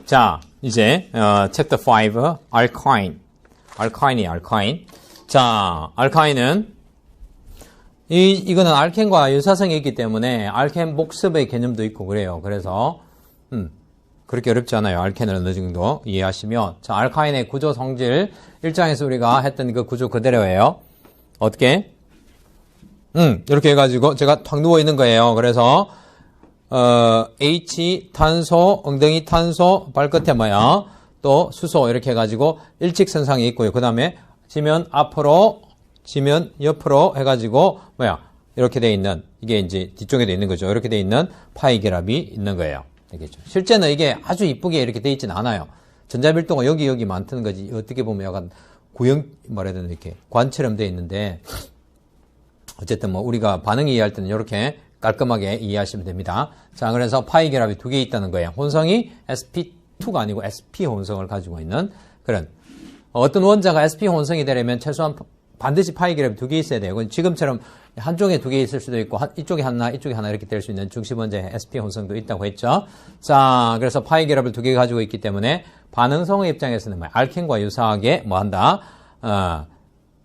자, 이제 챕터 5 알카인이 알카인. 자, 알카인은 이거는 알켄과 유사성이 있기 때문에 알켄 복습의 개념도 있고 그래요. 그래서 그렇게 어렵지 않아요. 알켄을 어느 정도 이해하시면. 자, 알카인의 구조 성질 1장에서 우리가 했던 그 구조 그대로예요. 어떻게? 이렇게 해가지고 제가 탁 누워 있는 거예요. 그래서 H 탄소, 엉덩이 탄소, 발끝에 뭐야? 또 수소 이렇게 해가지고 일직선상에 있고요. 그 다음에 지면 앞으로, 지면 옆으로 해가지고 뭐야? 이렇게 돼 있는, 이게 이제 뒤쪽에 돼 있는 거죠. 이렇게 돼 있는 파이 결합이 있는 거예요. 알겠죠? 실제는 이게 아주 이쁘게 이렇게 돼 있진 않아요. 전자밀도가 여기 많다는 거지. 어떻게 보면 약간 구형, 말해야 되나, 이렇게 관처럼 돼 있는데, 어쨌든 뭐 우리가 반응 이해할 때는 이렇게 깔끔하게 이해하시면 됩니다. 자, 그래서 파이 결합이 두 개 있다는 거예요. 혼성이 sp2가 아니고 sp 혼성을 가지고 있는 그런, 어떤 원자가 sp 혼성이 되려면 최소한 반드시 파이 결합이 두 개 있어야 돼요. 지금처럼 한쪽에 두 개 있을 수도 있고 이쪽에 하나 이쪽에 하나 이렇게 될 수 있는 중심 원자의 sp 혼성도 있다고 했죠. 자, 그래서 파이 결합을 두 개 가지고 있기 때문에 반응성의 입장에서는 알켄과 유사하게 뭐 한다?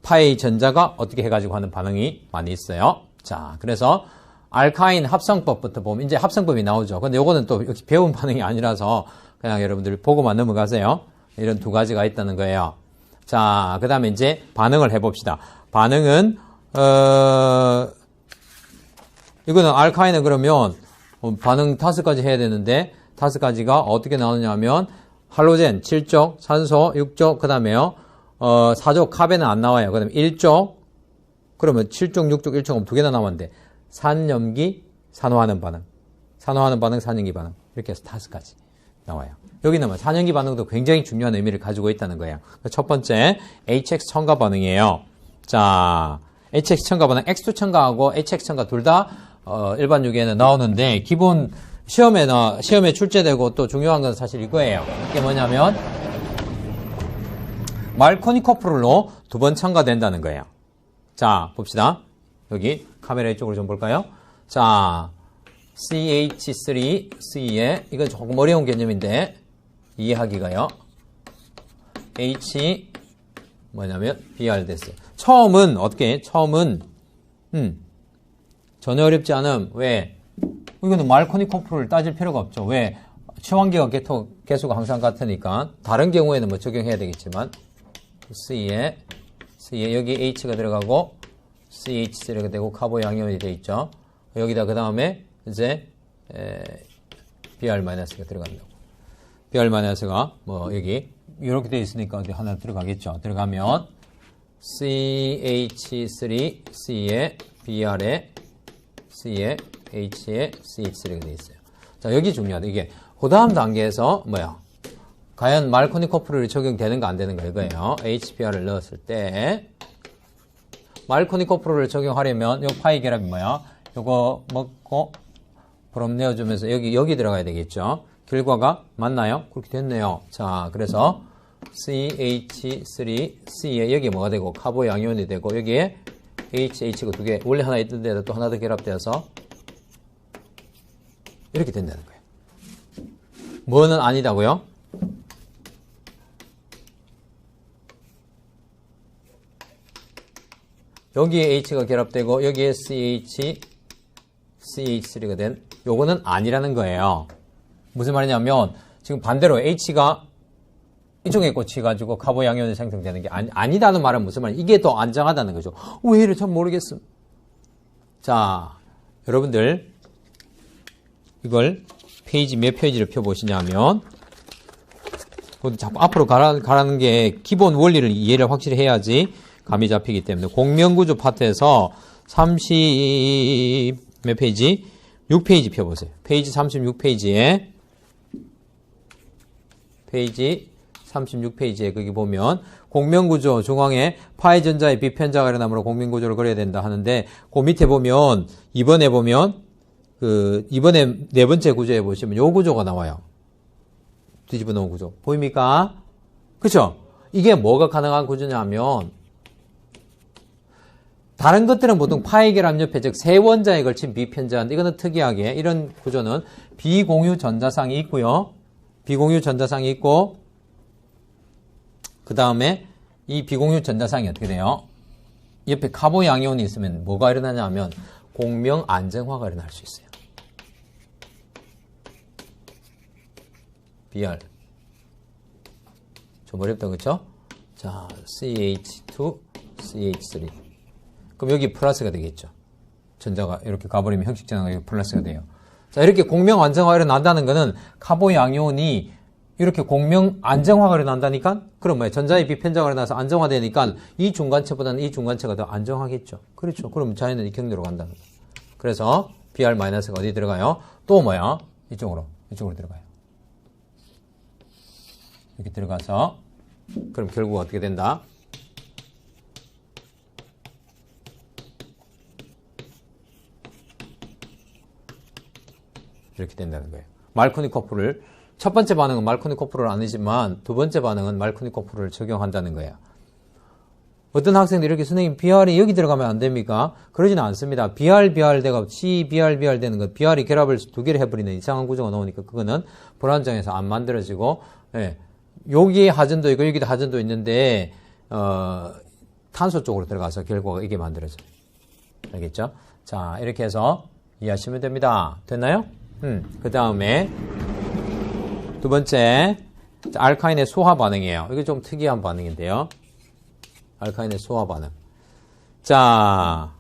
파이 전자가 어떻게 해가지고 하는 반응이 많이 있어요. 자, 그래서 알카인 합성법부터 보면 이제 합성법이 나오죠. 근데 요거는 또 역시 배운 반응이 아니라서 그냥 여러분들 보고만 넘어가세요. 이런 두 가지가 있다는 거예요. 자, 그 다음에 이제 반응을 해봅시다. 반응은 이거는 알카인은 그러면 반응 5가지 해야 되는데 5가지가 어떻게 나오냐면 할로젠 7쪽, 산소 6쪽, 그 다음에요 4쪽 카베는 안 나와요. 그 다음에 1쪽, 그러면 7쪽, 6쪽, 1쪽 하면 두 개나 나왔는데 산염기, 산화하는 반응, 산화하는 반응, 산염기 반응 이렇게 해서 5가지 나와요. 여기는 뭐 산염기 반응도 굉장히 중요한 의미를 가지고 있다는 거예요. 첫 번째 HX 첨가 반응이에요. 자, HX 첨가 반응, X2 첨가하고 HX 첨가 둘 다 일반 유기에는 나오는데 기본 시험에 출제되고 또 중요한 건 사실 이거예요. 이게 뭐냐면 말코니코프롤로 2번 첨가된다는 거예요. 자, 봅시다. 여기 카메라 이쪽으로 좀 볼까요? 자, CH3C에 이건 조금 어려운 개념인데 이해하기가요. H 뭐냐면 Br 됐어요. 처음은 어떻게? 처음은 전혀 어렵지 않음. 왜? 이거는 말코니코프롤을 따질 필요가 없죠. 왜? 치환기가 개수가 항상 같으니까 다른 경우에는 뭐 적용해야 되겠지만 C에 여기 H가 들어가고 CH3가 되고 카보 양이온이 되어 있죠. 여기다 그 다음에 이제 Br-가 들어간다고. Br-가 뭐 여기 이렇게 되어 있으니까 어디 하나 들어가겠죠. 들어가면 CH3C에 Br에 C에 H에 CH3가 되어 있어요. 자, 여기 중요하다. 이게 그 다음 단계에서 뭐야? 과연 말코니코프롤이 적용되는가 안 되는가 이거예요. HBr을 넣었을 때 말코니코프롤을 적용하려면 요 파이 결합이 뭐야? 요거 먹고 브롬 내어주면서 여기 들어가야 되겠죠. 결과가 맞나요? 그렇게 됐네요. 자, 그래서 CH3C에 여기 뭐가 되고 카보 양이온이 되고 여기에 HH가 두 개 원래 하나 있던 데다 또 하나 더 결합되어서 이렇게 된다는 거예요. 뭐는 아니다고요? 여기에 H가 결합되고 여기에 CH3가 된 요거는 아니라는 거예요. 무슨 말이냐면 지금 반대로 H가 이쪽에 꽂혀가지고 카보 양이온이 생성되는 게 아니다는 말은 무슨 말이에요? 이게 더 안정하다는 거죠. 왜 이래? 참 모르겠음. 자, 여러분들 이걸 페이지 몇 페이지를 펴보시냐면 자꾸 앞으로 가라는 게 기본 원리를 이해를 확실히 해야지 감이 잡히기 때문에 공명구조 파트에서 30 몇 페이지? 6페이지 펴보세요. 페이지 36페이지에 페이지 36페이지에 거기 보면 공명구조 중앙에 파이 전자의 비편자가 일어나므로 공명구조를 그려야 된다 하는데 그 밑에 보면 이번에 네 번째 구조에 보시면 요 구조가 나와요. 뒤집어 놓은 구조. 보입니까? 그쵸? 이게 뭐가 가능한 구조냐면 다른 것들은 보통 파이 결합 옆에 즉 세 원자에 걸친 비편자인데 이거는 특이하게 이런 구조는 비공유 전자상이 있고요. 비공유 전자상이 있고 그 다음에 이 비공유 전자상이 어떻게 돼요? 옆에 카본 양이온이 있으면 뭐가 일어나냐면 공명 안정화가 일어날 수 있어요. Br 좀 어렵다 그렇죠? 자, CH2, CH3 그럼 여기 플러스가 되겠죠. 전자가 이렇게 가버리면 형식 전화가 플러스가 돼요. 자, 이렇게 공명 안정화가 일어난다는 거는 카본 양이온이 이렇게 공명 안정화가 일어난다니까? 그럼 뭐야? 전자의 비편자가 일어나서 안정화되니까 이 중간체보다는 이 중간체가 더 안정하겠죠. 그렇죠. 그럼 자연은 이 경로로 간다는 거야. 그래서 Br-가 어디 들어가요? 또 뭐야? 이쪽으로 들어가요. 이렇게 들어가서 그럼 결국 어떻게 된다? 이렇게 된다는 거예요. 말코니코프를 첫 번째 반응은 말코니코프를 아니지만 두 번째 반응은 말코니코프를 적용한다는 거예요. 어떤 학생들이 이렇게 선생님 BR이 여기 들어가면 안 됩니까? 그러지는 않습니다. BR 되가 CBR 되는 거 BR이 결합을 두 개를 해버리는 이상한 구조가 나오니까 그거는 불안정해서 안 만들어지고 예. 여기에 하전도 있고 여기도 하전도 있는데 탄소 쪽으로 들어가서 결과가 이게 만들어져요. 알겠죠? 자 이렇게 해서 이해하시면 됩니다. 됐나요? 그 다음에 두 번째 알카인의 소화 반응이에요. 이게 좀 특이한 반응인데요. 알카인의 소화 반응. 자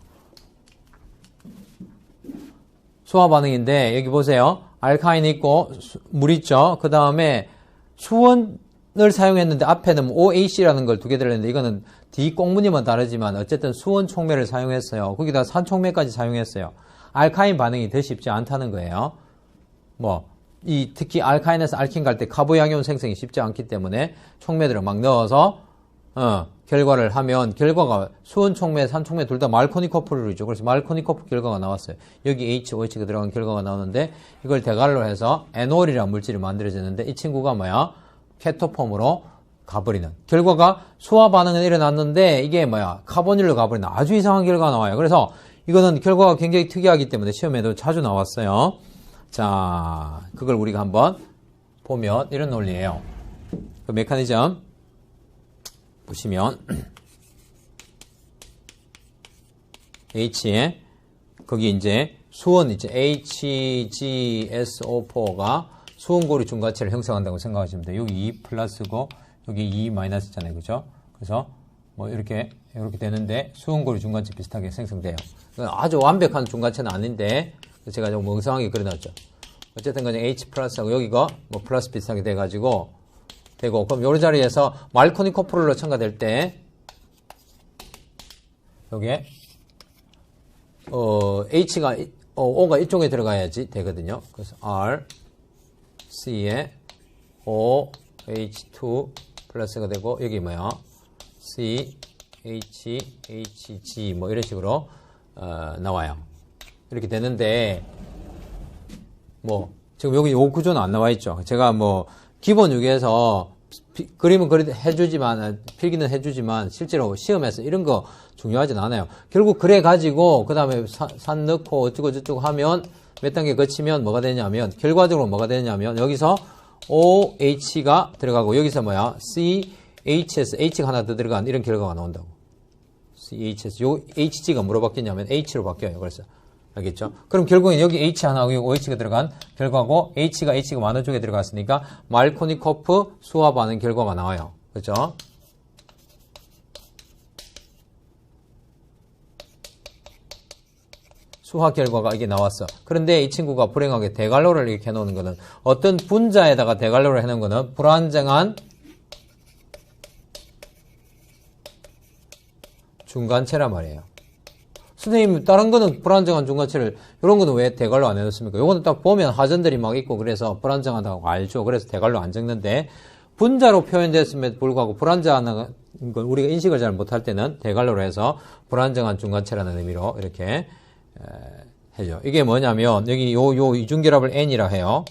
소화 반응인데 여기 보세요. 알카인 있고 물 있죠. 그 다음에 수원을 사용했는데 앞에는 OAC라는 걸 두 개 들었는데 이거는 D 꽁무니만 다르지만 어쨌든 수원 촉매를 사용했어요. 거기다 산 촉매까지 사용했어요. 알카인 반응이 더 쉽지 않다는 거예요. 특히 알카인에서 알킨 갈 때 카보양이온 생성이 쉽지 않기 때문에 촉매들을 막 넣어서 결과를 하면 결과가 수원 촉매, 산 촉매 둘 다 말코니코프르이죠. 그래서 말코니코프 결과가 나왔어요. 여기 OH가 들어간 결과가 나오는데 이걸 대갈로 해서 에놀이라는 물질이 만들어지는데 이 친구가 뭐야? 케토폼으로 가버리는 결과가 소화 반응은 일어났는데 이게 뭐야? 카보닐로 가버리는 아주 이상한 결과가 나와요. 그래서 이거는 결과가 굉장히 특이하기 때문에 시험에도 자주 나왔어요. 자, 그걸 우리가 한번 보면 이런 논리예요. 그 메커니즘 보시면 H에 거기 이제 수원 이제 HgSO4가 수원고리 중과체를 형성한다고 생각하시면 돼요. 여기 2 플러스고 여기 2 마이너스잖아요. 그죠? 그래서 뭐 이렇게 되는데 수원고리 중간체 비슷하게 생성돼요. 아주 완벽한 중간체는 아닌데 제가 좀 멍청하게 그려놨죠. 어쨌든 그냥 H 플러스하고 여기가 뭐 플러스 비슷하게 돼가지고 되고 그럼 요 자리에서 말코니코프롤로 첨가될 때 여기에 H가 O가 이쪽에 들어가야지 되거든요. 그래서 R C에 O H2 플러스가 되고 여기 뭐야 C H G 뭐 이런 식으로 나와요. 이렇게 되는데 뭐 지금 여기 요 구조는 안 나와 있죠. 제가 뭐 기본 유기에서 그림은 해주지만 필기는 해주지만 실제로 시험에서 이런 거 중요하진 않아요. 결국 그래 가지고 그 다음에 산 넣고 어쩌고 저쩌고 하면 몇 단계 거치면 뭐가 되냐면 결과적으로 뭐가 되냐면 여기서 OH가 들어가고 여기서 뭐야 CHS H가 하나 더 들어간 이런 결과가 나온다고. CHS 요 HG가 뭐로 바뀌냐면 H로 바뀌어요. 그래서 알겠죠? 그럼 결국엔 여기 H 하나하고 여기 OH가 들어간 결과고 H가 많은 쪽에 들어갔으니까 말코니코프 수화 반응 결과가 나와요. 그렇죠? 수화 결과가 이게 나왔어. 그런데 이 친구가 불행하게 대갈로를 이렇게 해놓는 거는 어떤 분자에다가 대갈로를 해놓은 거는 불안정한 중간체란 말이에요. 선생님 다른 거는 불안정한 중간체를 이런 거는 왜 대갈로 안 해놓습니까? 요거는 딱 보면 하전들이 막 있고 그래서 불안정하다고 알죠. 그래서 대갈로 안 적는데 분자로 표현됐음에도 불구하고 불안정한 걸 우리가 인식을 잘 못할 때는 대갈로로 해서 불안정한 중간체라는 의미로 이렇게 해줘. 이게 뭐냐면 여기 요 이중결합을 N이라 해요.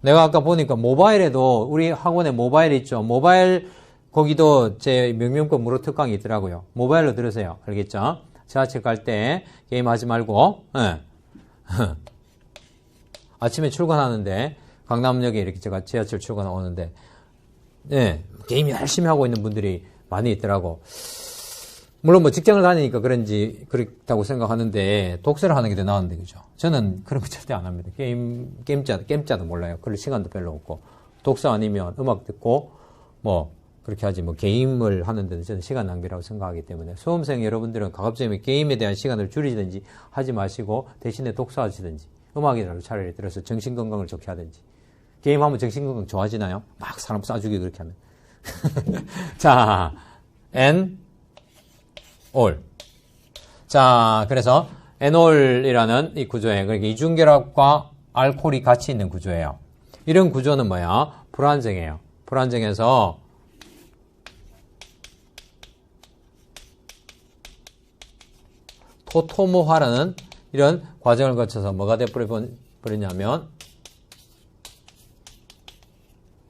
내가 아까 보니까 모바일에도 우리 학원에 모바일 있죠. 모바일 거기도 제 명명법 무료 특강이 있더라고요. 모바일로 들으세요. 알겠죠? 지하철 갈 때 게임하지 말고 아침에 출근하는데 강남역에 이렇게 제가 지하철 출근 오는데, 예, 게임 열심히 하고 있는 분들이 많이 있더라고. 물론 뭐 직장을 다니니까 그런지 그렇다고 생각하는데, 독서를 하는 게 더 나은데, 그죠? 저는 그런 거 절대 안 합니다. 게임자도 몰라요. 그럴 시간도 별로 없고. 독서 아니면 음악 듣고, 뭐, 그렇게 하지, 뭐, 게임을 하는데는 저는 시간 낭비라고 생각하기 때문에, 수험생 여러분들은 가급적이면 게임에 대한 시간을 줄이든지 하지 마시고, 대신에 독서하시든지, 음악이라도 차라리 들어서 정신건강을 좋게 하든지. 게임하면 정신건강 좋아지나요? 막 사람 쏴주기 그렇게 하면. 자, and all. 자, 그래서 enol이라는 이 구조예요. 그러니까 이중결합과 알코올이 같이 있는 구조예요. 이런 구조는 뭐야? 불안정해요. 불안정해서 토토모화라는 이런 과정을 거쳐서 뭐가 되어버리냐면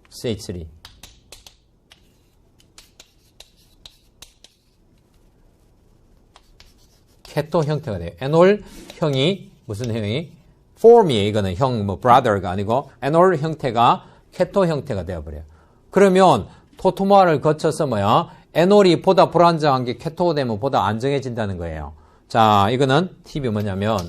CH3 케토 형태가 돼요. 에놀 형이 무슨 형이? form이에요. 이거는 형, 뭐 brother가 아니고 에놀 형태가 케토 형태가 되어버려요. 그러면 토토모화를 거쳐서 뭐야? 에놀이 보다 불안정한 게 케토가 되면 보다 안정해진다는 거예요. 자, 이거는 팁이 뭐냐면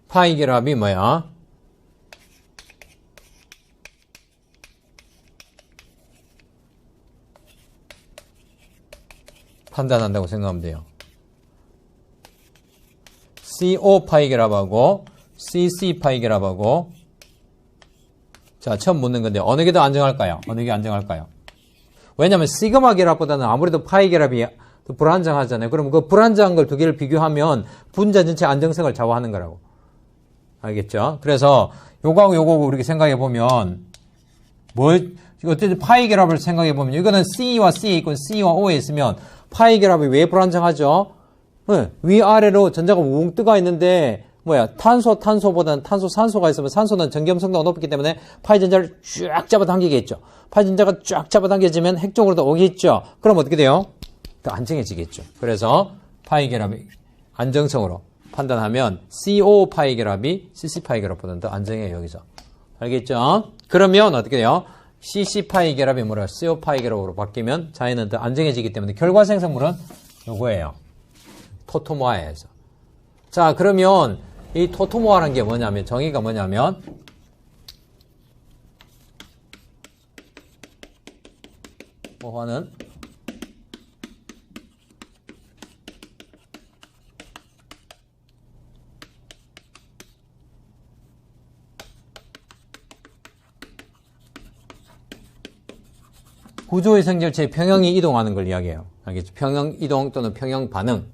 파이 결합이 뭐야? 판단한다고 생각하면 돼요. CO 파이 결합하고 CC 파이 결합하고 자, 처음 묻는 건데 어느 게 더 안정할까요? 어느 게 안정할까요? 왜냐하면 시그마 결합보다는 아무래도 파이 결합이 더 불안정하잖아요. 그럼 그 불안정한 걸 두 개를 비교하면 분자 전체 안정성을 좌우하는 거라고. 알겠죠? 그래서 요거하고 요거하고 이렇게 생각해 보면 어쨌든 파이 결합을 생각해 보면 이거는 C와 C에 있고 C와 O에 있으면 파이 결합이 왜 불안정하죠? 네, 위아래로 전자가 웅 뜨가 있는데 탄소보다는 산소가 있으면 산소는 정겸성도가 높기 때문에 파이 전자를 쫙 잡아당기겠죠. 파이 전자가 쫙 잡아당겨지면 핵 쪽으로 더 오겠죠. 그럼 어떻게 돼요? 더 안정해지겠죠. 그래서 파이 결합이 안정성으로 판단하면 CO 파이 결합이 CC 파이 결합보다는 더 안정해요. 여기서. 알겠죠? 그러면 어떻게 돼요? CC 파이 결합이 뭐라 CO 파이 결합으로 바뀌면 자연은 더 안정해지기 때문에 결과 생성물은 요거예요. 토토모아에서. 자, 그러면 이 토토모아라는 게 뭐냐면 정의가 뭐냐면 모화는 구조의 성질체의 평형이 이동하는 걸 이야기해요. 알겠죠? 평형 이동 또는 평형 반응.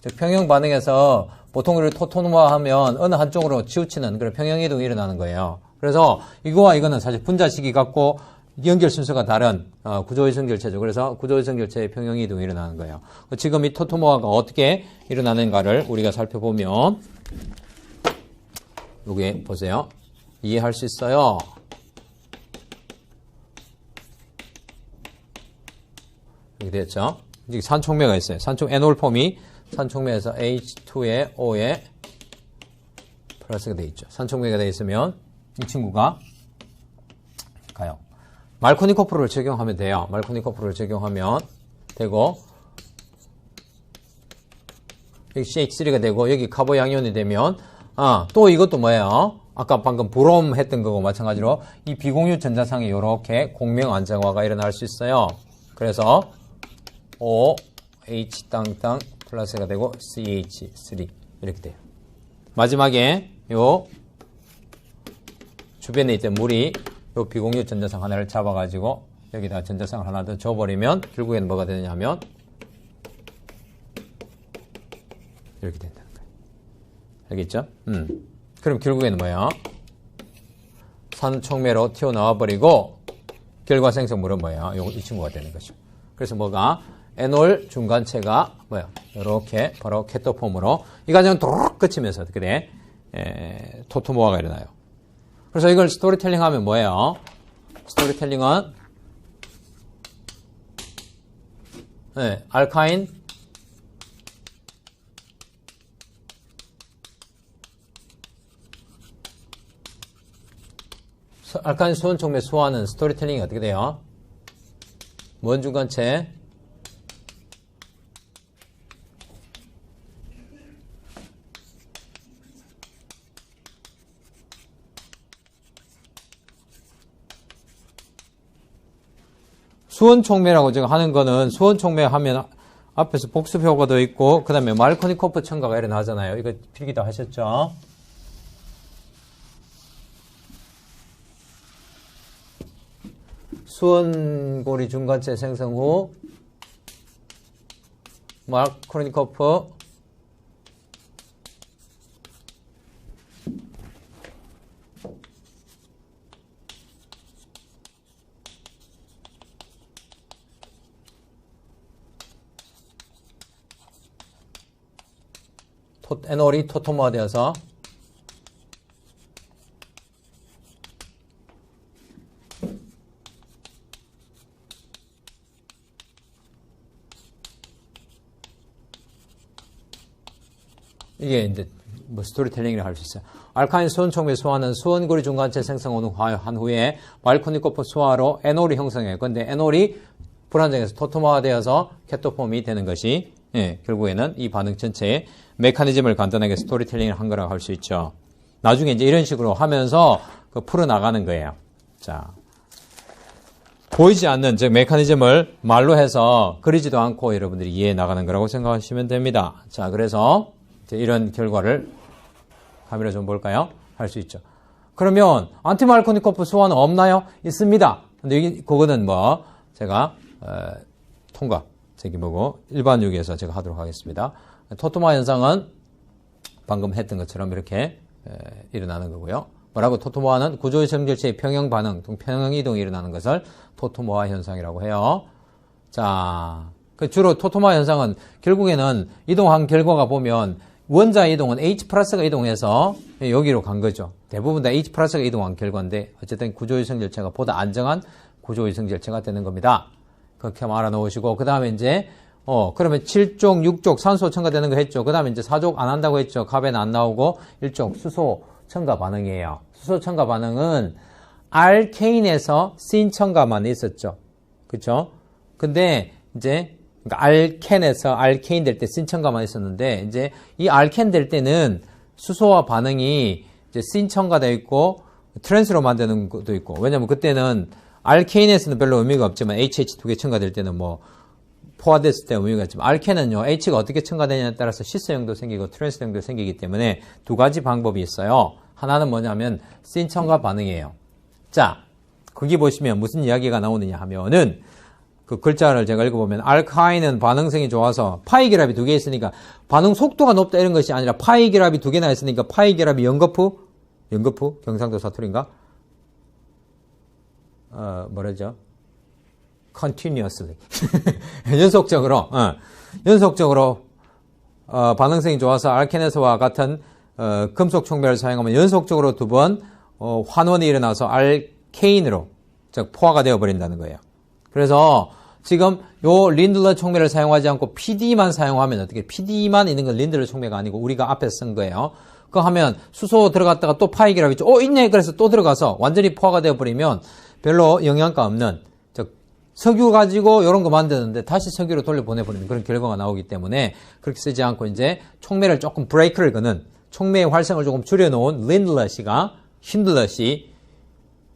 즉, 평형 반응에서 보통 우리 토토모화하면 어느 한쪽으로 치우치는 그런 평형 이동이 일어나는 거예요. 그래서 이거와 이거는 사실 분자식이 같고 연결 순서가 다른 구조의 성질체죠. 그래서 구조의 성질체의 평형 이동이 일어나는 거예요. 지금 이 토토모화가 어떻게 일어나는가를 우리가 살펴보면 여기 보세요. 이해할 수 있어요. 이렇게 됐죠. 이제 산촉매가 있어요. 에놀폼이 산촉매에서 H2에 O에 플러스가 되어 있죠. 산촉매가 되어 있으면 이 친구가 가요. 말코니코프로를 적용하면 돼요. 말코니코프로를 적용하면 되고 여기 CH3가 되고 여기 카보 양이온이 되면 또 이것도 뭐예요? 아까 방금 브롬 했던 거고 마찬가지로 이 비공유 전자상에 이렇게 공명 안정화가 일어날 수 있어요. 그래서 O, H 땅땅 플러스가 되고 CH3 이렇게 돼요. 마지막에 요 주변에 있던 물이 요 비공유 전자상 하나를 잡아가지고 여기다 전자상을 하나 더 줘버리면 결국에는 뭐가 되냐면 이렇게 된다는 거예요. 알겠죠? 그럼 결국에는 뭐야? 산촉매로 튀어나와 버리고 결과 생성물은 뭐야? 이 친구가 되는 거죠. 그래서 뭐가 에놀 중간체가 뭐야? 이렇게 바로 케토폼으로 이 과정은 도록 끝이면서 어떻게 돼? 토토모아가 일어나요. 그래서 이걸 스토리텔링 하면 뭐예요? 스토리텔링은 알카인 알카인 수원 촉매 소화는 스토리텔링이 어떻게 돼요? 뭔 중간체? 수원촉매라고 제가 하는 거는 수원촉매 하면 앞에서 복수 효과도 있고 그 다음에 말코니코프 첨가가 일어나잖아요. 이거 필기도 하셨죠? 수원고리 중간체 생성 후 말코니코프 에놀이 토토모아 되어서 이게 이제 뭐 스토리텔링이라고 할 수 있어요. 알카인 수원촉매 소화는 수원고리 중간체 생성한 후에 말코니코프 소화로 에놀이 형성해요. 근데 에놀이 불안정해서 토토모아 되어서 케토폼이 되는 것이 결국에는 이 반응 전체의 메커니즘을 간단하게 스토리텔링을 한 거라고 할 수 있죠. 나중에 이제 이런 식으로 하면서 풀어나가는 거예요. 자, 보이지 않는 즉 메커니즘을 말로 해서 그리지도 않고 여러분들이 이해해 나가는 거라고 생각하시면 됩니다. 자, 그래서 이제 이런 결과를 카메라 좀 볼까요? 할 수 있죠. 그러면 안티말코니코프 소화는 없나요? 있습니다. 근데 그거는 뭐 제가 통과 저기 뭐고 일반 유기에서 제가 하도록 하겠습니다. 토토모아 현상은 방금 했던 것처럼 이렇게 일어나는 거고요. 뭐라고? 토토모아는 구조유성질체의 평형 반응, 평형 이동이 일어나는 것을 토토모아 현상이라고 해요. 자, 주로 토토모아 현상은 결국에는 이동한 결과가 보면 원자 이동은 H 플러스가 이동해서 여기로 간 거죠. 대부분 다 H 플러스가 이동한 결과인데 어쨌든 구조유성질체가 보다 안정한 구조유성질체가 되는 겁니다. 그렇게 알아 놓으시고 그 다음에 이제 그러면 7쪽, 6쪽 산소 첨가되는 거 했죠. 그 다음에 이제 4쪽 안 한다고 했죠. 카벤 안 나오고 1쪽 수소 첨가 반응이에요. 수소 첨가 반응은 알케인에서 신 첨가만 있었죠. 그쵸? 근데 이제 그러니까 알켄에서 알케인 될 때 신 첨가만 있었는데 이제 이 알켄 될 때는 수소와 반응이 이제 신 첨가되어 있고 트랜스로 만드는 것도 있고 왜냐면 그때는 알케인에서는 별로 의미가 없지만 HH 두 개 첨가될 때는 뭐 포화됐을 때 의미가 있지만 알켄은요 H가 어떻게 첨가되냐에 따라서 시스형도 생기고 트랜스형도 생기기 때문에 두 가지 방법이 있어요. 하나는 뭐냐면 신 첨가 반응이에요. 자, 거기 보시면 무슨 이야기가 나오느냐 하면은 그 글자를 제가 읽어보면 알카인은 반응성이 좋아서 파이 결합이 두 개 있으니까 반응 속도가 높다 이런 것이 아니라 파이 결합이 두 개나 있으니까 파이 결합이 연거푸 경상도 사투리인가? 뭐라죠? continuously. 연속적으로, 반응성이 좋아서 알케네스와 같은, 금속 촉매를 사용하면 연속적으로 두 번, 환원이 일어나서 알케인으로, 즉, 포화가 되어버린다는 거예요. 그래서 지금 요 린들러 촉매를 사용하지 않고 PD만 사용하면 어떻게, PD만 있는 건 린들러 촉매가 아니고 우리가 앞에 쓴 거예요. 그거 하면 수소 들어갔다가 또 파이 결합이 있죠. 있네! 그래서 또 들어가서 완전히 포화가 되어버리면 별로 영양가 없는, 석유 가지고 이런 거 만드는데 다시 석유로 돌려보내버리는 그런 결과가 나오기 때문에 그렇게 쓰지 않고 이제 촉매를 조금 브레이크를 거는 촉매의 활성을 조금 줄여놓은 린들러 씨가 힌들러 씨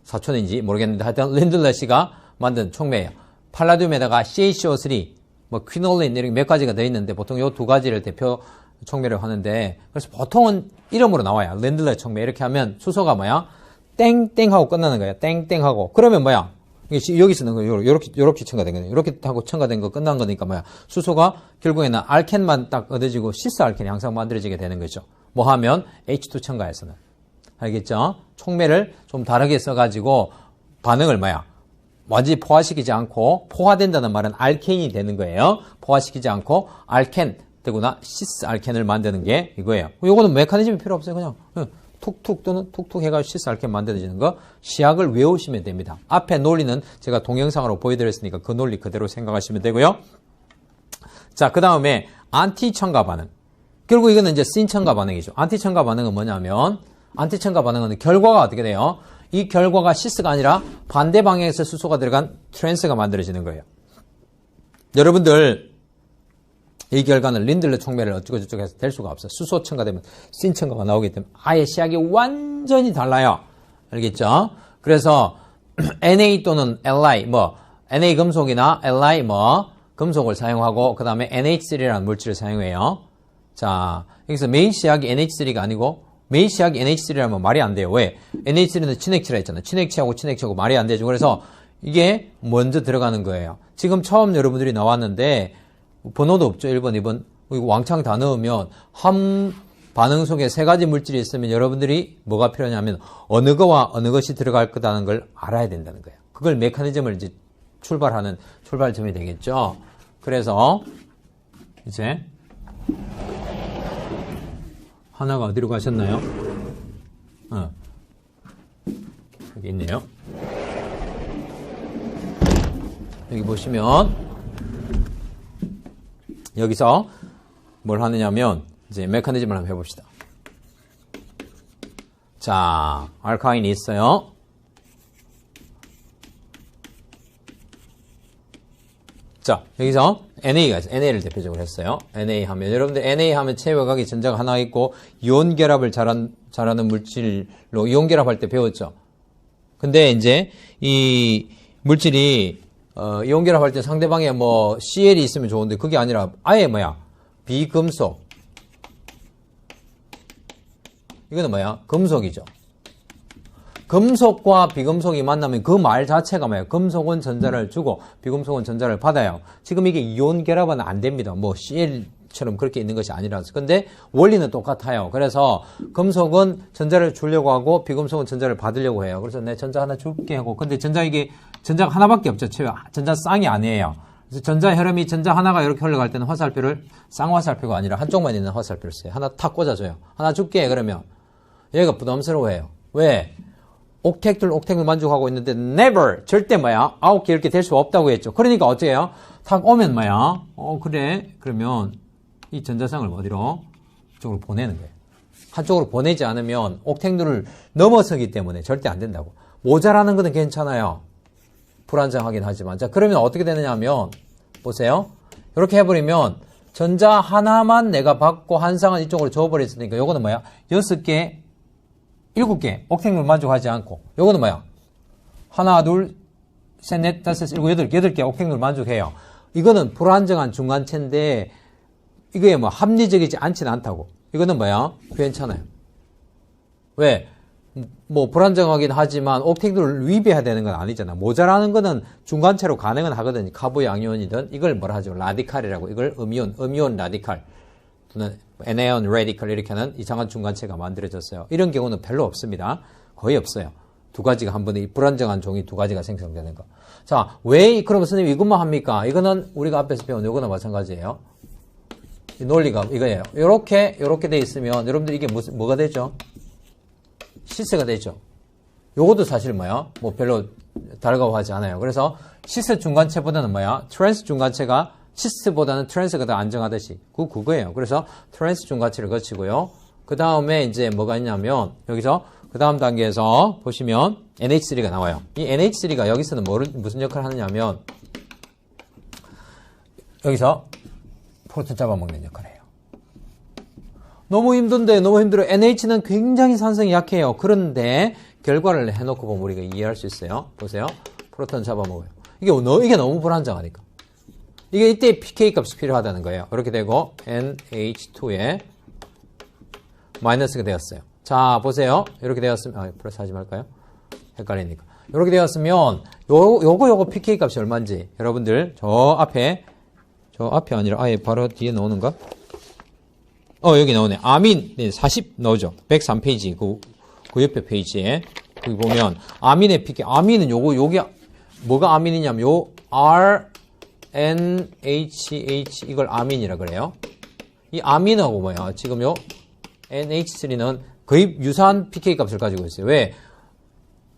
사촌인지 모르겠는데 하여튼 린들러 씨가 만든 촉매예요. 팔라듐에다가 CaCO3, 뭐 퀴놀린 이렇게 몇 가지가 더 있는데 보통 요 두 가지를 대표 촉매를 하는데 그래서 보통은 이름으로 나와요. 린들러 촉매 이렇게 하면 수소가 뭐야? 땡땡 하고 끝나는 거예요. 땡땡 하고 그러면 뭐야? 여기 쓰는 거, 요렇게 첨가된 거예요. 요렇게 하고 첨가된 거 끝난 거니까 뭐야. 수소가 결국에는 알켄만 딱 얻어지고 시스 알켄이 항상 만들어지게 되는 거죠. 뭐 하면 H2 첨가해서는. 알겠죠? 촉매를 좀 다르게 써가지고 반응을 뭐야. 완전히 포화시키지 않고, 포화된다는 말은 알케인이 되는 거예요. 포화시키지 않고 알켄 되거나 시스 알켄을 만드는 게 이거예요. 요거는 메커니즘이 필요 없어요. 그냥 툭툭 또는 툭툭 해가지고 시스 알켄 만들어지는 거. 시약을 외우시면 됩니다. 앞에 논리는 제가 동영상으로 보여드렸으니까 그 논리 그대로 생각하시면 되고요. 자, 그 다음에 안티첨가 반응. 결국 이거는 이제 신첨가 반응이죠. 안티첨가 반응은 뭐냐면, 안티첨가 반응은 결과가 어떻게 돼요? 이 결과가 시스가 아니라 반대 방향에서 수소가 들어간 트랜스가 만들어지는 거예요. 여러분들 이 결과는 린들러 촉매를 어쩌고저쩌고 해서 될 수가 없어요. 수소 첨가되면 신 첨가가 나오기 때문에 아예 시약이 완전히 달라요. 알겠죠? 그래서 Na 또는 Li Na 금속이나 Li 금속을 사용하고 그 다음에 NH3라는 물질을 사용해요. 자, 여기서 메인 시약이 NH3가 아니고 메인 시약이 NH3라면 말이 안 돼요. 왜? NH3는 친액체라 했잖아요. 친액체하고 친액체하고 말이 안 되죠. 그래서 이게 먼저 들어가는 거예요. 지금 처음 여러분들이 나왔는데 번호도 없죠. 1번, 2번. 왕창 다 넣으면 한 반응 속에 세 가지 물질이 있으면 여러분들이 뭐가 필요하냐면 어느 거와 어느 것이 들어갈 거다는 걸 알아야 된다는 거예요. 그걸 메커니즘을 이제 출발하는 출발점이 되겠죠. 그래서 이제 하나가 어디로 가셨나요? 여기 있네요. 여기 보시면 여기서 뭘 하느냐면 이제 메커니즘을 한번 해봅시다. 자, 알카인이 있어요. 자, 여기서 NA가 있어요. NA를 대표적으로 했어요. NA 하면 여러분들 NA 하면 체외각이 전자가 하나 있고 이온 결합을 잘하는 물질로 이온 결합할 때 배웠죠. 근데 이제 이 물질이 이온 결합할 때 상대방에 뭐 CL이 있으면 좋은데 그게 아니라 아예 비금속. 이거는 금속이죠. 금속과 비금속이 만나면 그 말 자체가 금속은 전자를 주고 비금속은 전자를 받아요. 지금 이게 이온 결합은 안 됩니다. CL처럼 그렇게 있는 것이 아니라서. 근데 원리는 똑같아요. 그래서 금속은 전자를 주려고 하고 비금속은 전자를 받으려고 해요. 그래서 내 전자 하나 줄게 하고. 근데 전자가 하나밖에 없죠. 전자 쌍이 아니에요. 그래서 전자 흐름이 전자 하나가 이렇게 흘러갈 때는 화살표를 쌍화살표가 아니라 한쪽만 있는 화살표를 써요. 하나 탁 꽂아줘요. 하나 줄게 그러면 얘가 부담스러워해요. 왜? 옥택들 만족하고 있는데 never 절대 9개 이렇게 될 수 없다고 했죠. 그러니까 어떻게 해요? 탁 오면 그래 그러면 이 전자쌍을 어디로? 이쪽으로 보내는 거예요. 한쪽으로 보내지 않으면 옥택들을 넘어서기 때문에 절대 안 된다고. 모자라는 것은 괜찮아요. 불안정하긴 하지만. 자, 그러면 어떻게 되느냐 하면 보세요. 이렇게 해버리면 전자 하나만 내가 받고 한 쌍은 이쪽으로 줘버렸으니까 요거는 6개 7개 옥택물 만족하지 않고 요거는 하나 둘 셋 넷 다섯 일곱 여덟 8개 옥택물 만족해요. 이거는 불안정한 중간체인데 이게 합리적이지 않지는 않다고. 이거는 괜찮아요. 왜? 불안정하긴 하지만 옥택들을 위배해야 되는 건 아니잖아. 모자라는 거는 중간체로 가능은 하거든요. 카보 양이온이든 이걸 뭐라 하죠? 라디칼이라고. 이걸 음이온 라디칼 또는 애네온 라디칼 이렇게 하는 이상한 중간체가 만들어졌어요. 이런 경우는 별로 없습니다. 거의 없어요. 두 가지가 한 번에 불안정한 종이 두 가지가 생성되는 거. 자, 왜 그럼 선생님 이것만 합니까? 이거는 우리가 앞에서 배운 이거나 마찬가지예요. 이 논리가 이거예요. 요렇게 돼 있으면 여러분들 이게 뭐가 되죠? 시스가 되죠. 요것도 사실 별로 달가워하지 않아요. 그래서 시스 중간체보다는 트랜스 중간체가 시스보다는 트랜스가 더 안정하듯이 그거예요. 그래서 트랜스 중간체를 거치고요. 그 다음에 이제 뭐가 있냐면 여기서 그 다음 단계에서 보시면 NH3가 나와요. 이 NH3가 여기서는 무슨 역할을 하느냐면 여기서 프로톤 잡아먹는 역할을 해요. 너무 힘든데 너무 힘들어요. NH는 굉장히 산성이 약해요. 그런데 결과를 해놓고 보면 우리가 이해할 수 있어요. 보세요. 프로톤 잡아먹어요. 이게 너무 불안정하니까. 이게 이때 pK 값이 필요하다는 거예요. 이렇게 되고 NH2에 마이너스가 되었어요. 자, 보세요. 이렇게 되었으면 플러스 하지 말까요? 헷갈리니까. 이렇게 되었으면 요거 pK 값이 얼마인지 여러분들 저 앞에 아니라 아예 바로 뒤에 나오는가? 여기 나오네. 아민 40 나오죠. 103페이지 그 옆에 페이지에 거기 보면 아민의 pK 아민은 요게 뭐가 아민이냐면 요 R, N, H 이걸 아민이라 그래요. 이 아민하고 뭐야? 지금 요 NH3는 거의 유사한 pK 값을 가지고 있어요. 왜?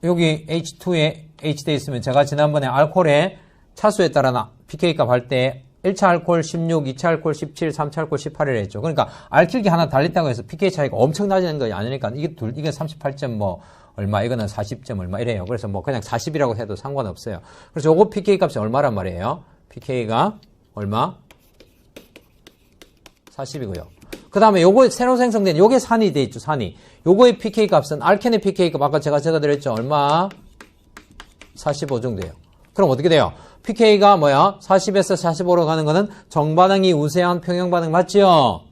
여기 H2에 H 돼 있으면 제가 지난번에 알코올의 차수에 따라 pK 값 할 때 1차 알코올 16, 2차 알코올 17, 3차 알코올 18이라 했죠. 그러니까 알킬기 하나 달렸다고 해서 pK 차이가 엄청 나지는 거 아니니까 이게 38점 뭐 얼마, 이거는 40점 얼마 이래요. 그래서 뭐 그냥 40이라고 해도 상관없어요. 그래서 요거 pK 값이 얼마란 말이에요? pK가 얼마? 40이고요. 그 다음에 요거 새로 생성된 요게 산이 돼 있죠. 산이. 요거의 pK 값은 알켄의 pK 값 아까 제가 드렸죠. 얼마? 45 정도예요. 그럼 어떻게 돼요? pK가 뭐야? 40에서 45로 가는 거는 정반응이 우세한 평형 반응 맞죠?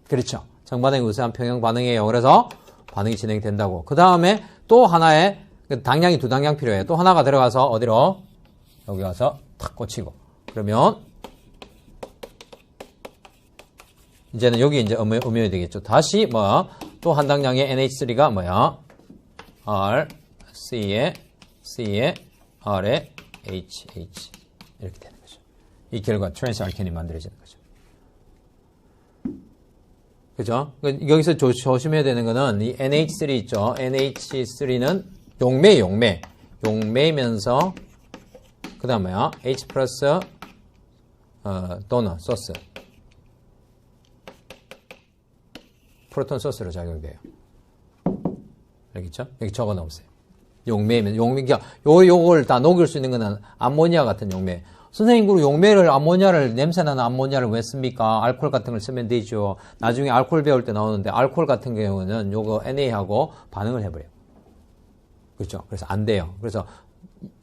그렇죠. 정반응이 우세한 평형 반응이에요. 그래서 반응이 진행된다고. 그 다음에 또 하나의 당량이 두 당량 필요해요. 또 하나가 들어가서 어디로? 여기 가서 탁 꽂히고. 그러면 이제는 여기 이제 음용이 되겠죠. 다시 뭐 또 한 당량의 NH3가 뭐야? R, C에 R에 H 이렇게 되는 거죠. 이 결과 트랜스 알켄이 만들어지는 거죠. 그죠? 여기서 조심해야 되는 거는 이 NH3 있죠. NH3는 용매면서 그 다음 뭐야? H 플러스 도너 소스 프로톤 소스로 작용돼요. 알겠죠? 여기 적어 놓으세요. 용매면 요걸 다 녹일 수 있는 거는 암모니아 같은 용매. 선생님, 그리고 용매를 냄새나는 암모니아를 왜 씁니까? 알코올 같은 걸 쓰면 되죠. 나중에 알코올 배울 때 나오는데 알코올 같은 경우는 요거 NA하고 반응을 해버려요. 그렇죠? 그래서 안 돼요. 그래서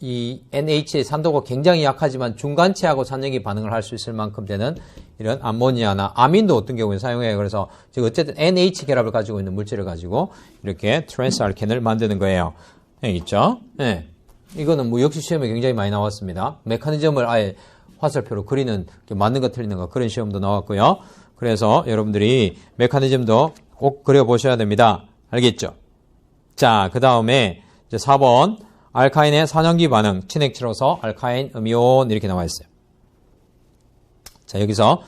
이 NH의 산도가 굉장히 약하지만 중간체하고 산염이 반응을 할 수 있을 만큼 되는 이런 암모니아나 아민도 어떤 경우에 사용해요. 그래서 지금 어쨌든 NH 결합을 가지고 있는 물질을 가지고 이렇게 트랜스 알켄을 만드는 거예요. 여기 있죠? 네. 이거는 뭐 역시 시험에 굉장히 많이 나왔습니다. 메커니즘을 아예 화살표로 그리는, 맞는 거 틀리는 거 그런 시험도 나왔고요. 그래서 여러분들이 메커니즘도 꼭 그려보셔야 됩니다. 알겠죠? 자, 그 다음에 이제 4번 알카인의 산염기 반응, 친액치로서 알카인 음이온 이렇게 나와 있어요. 자, 여기서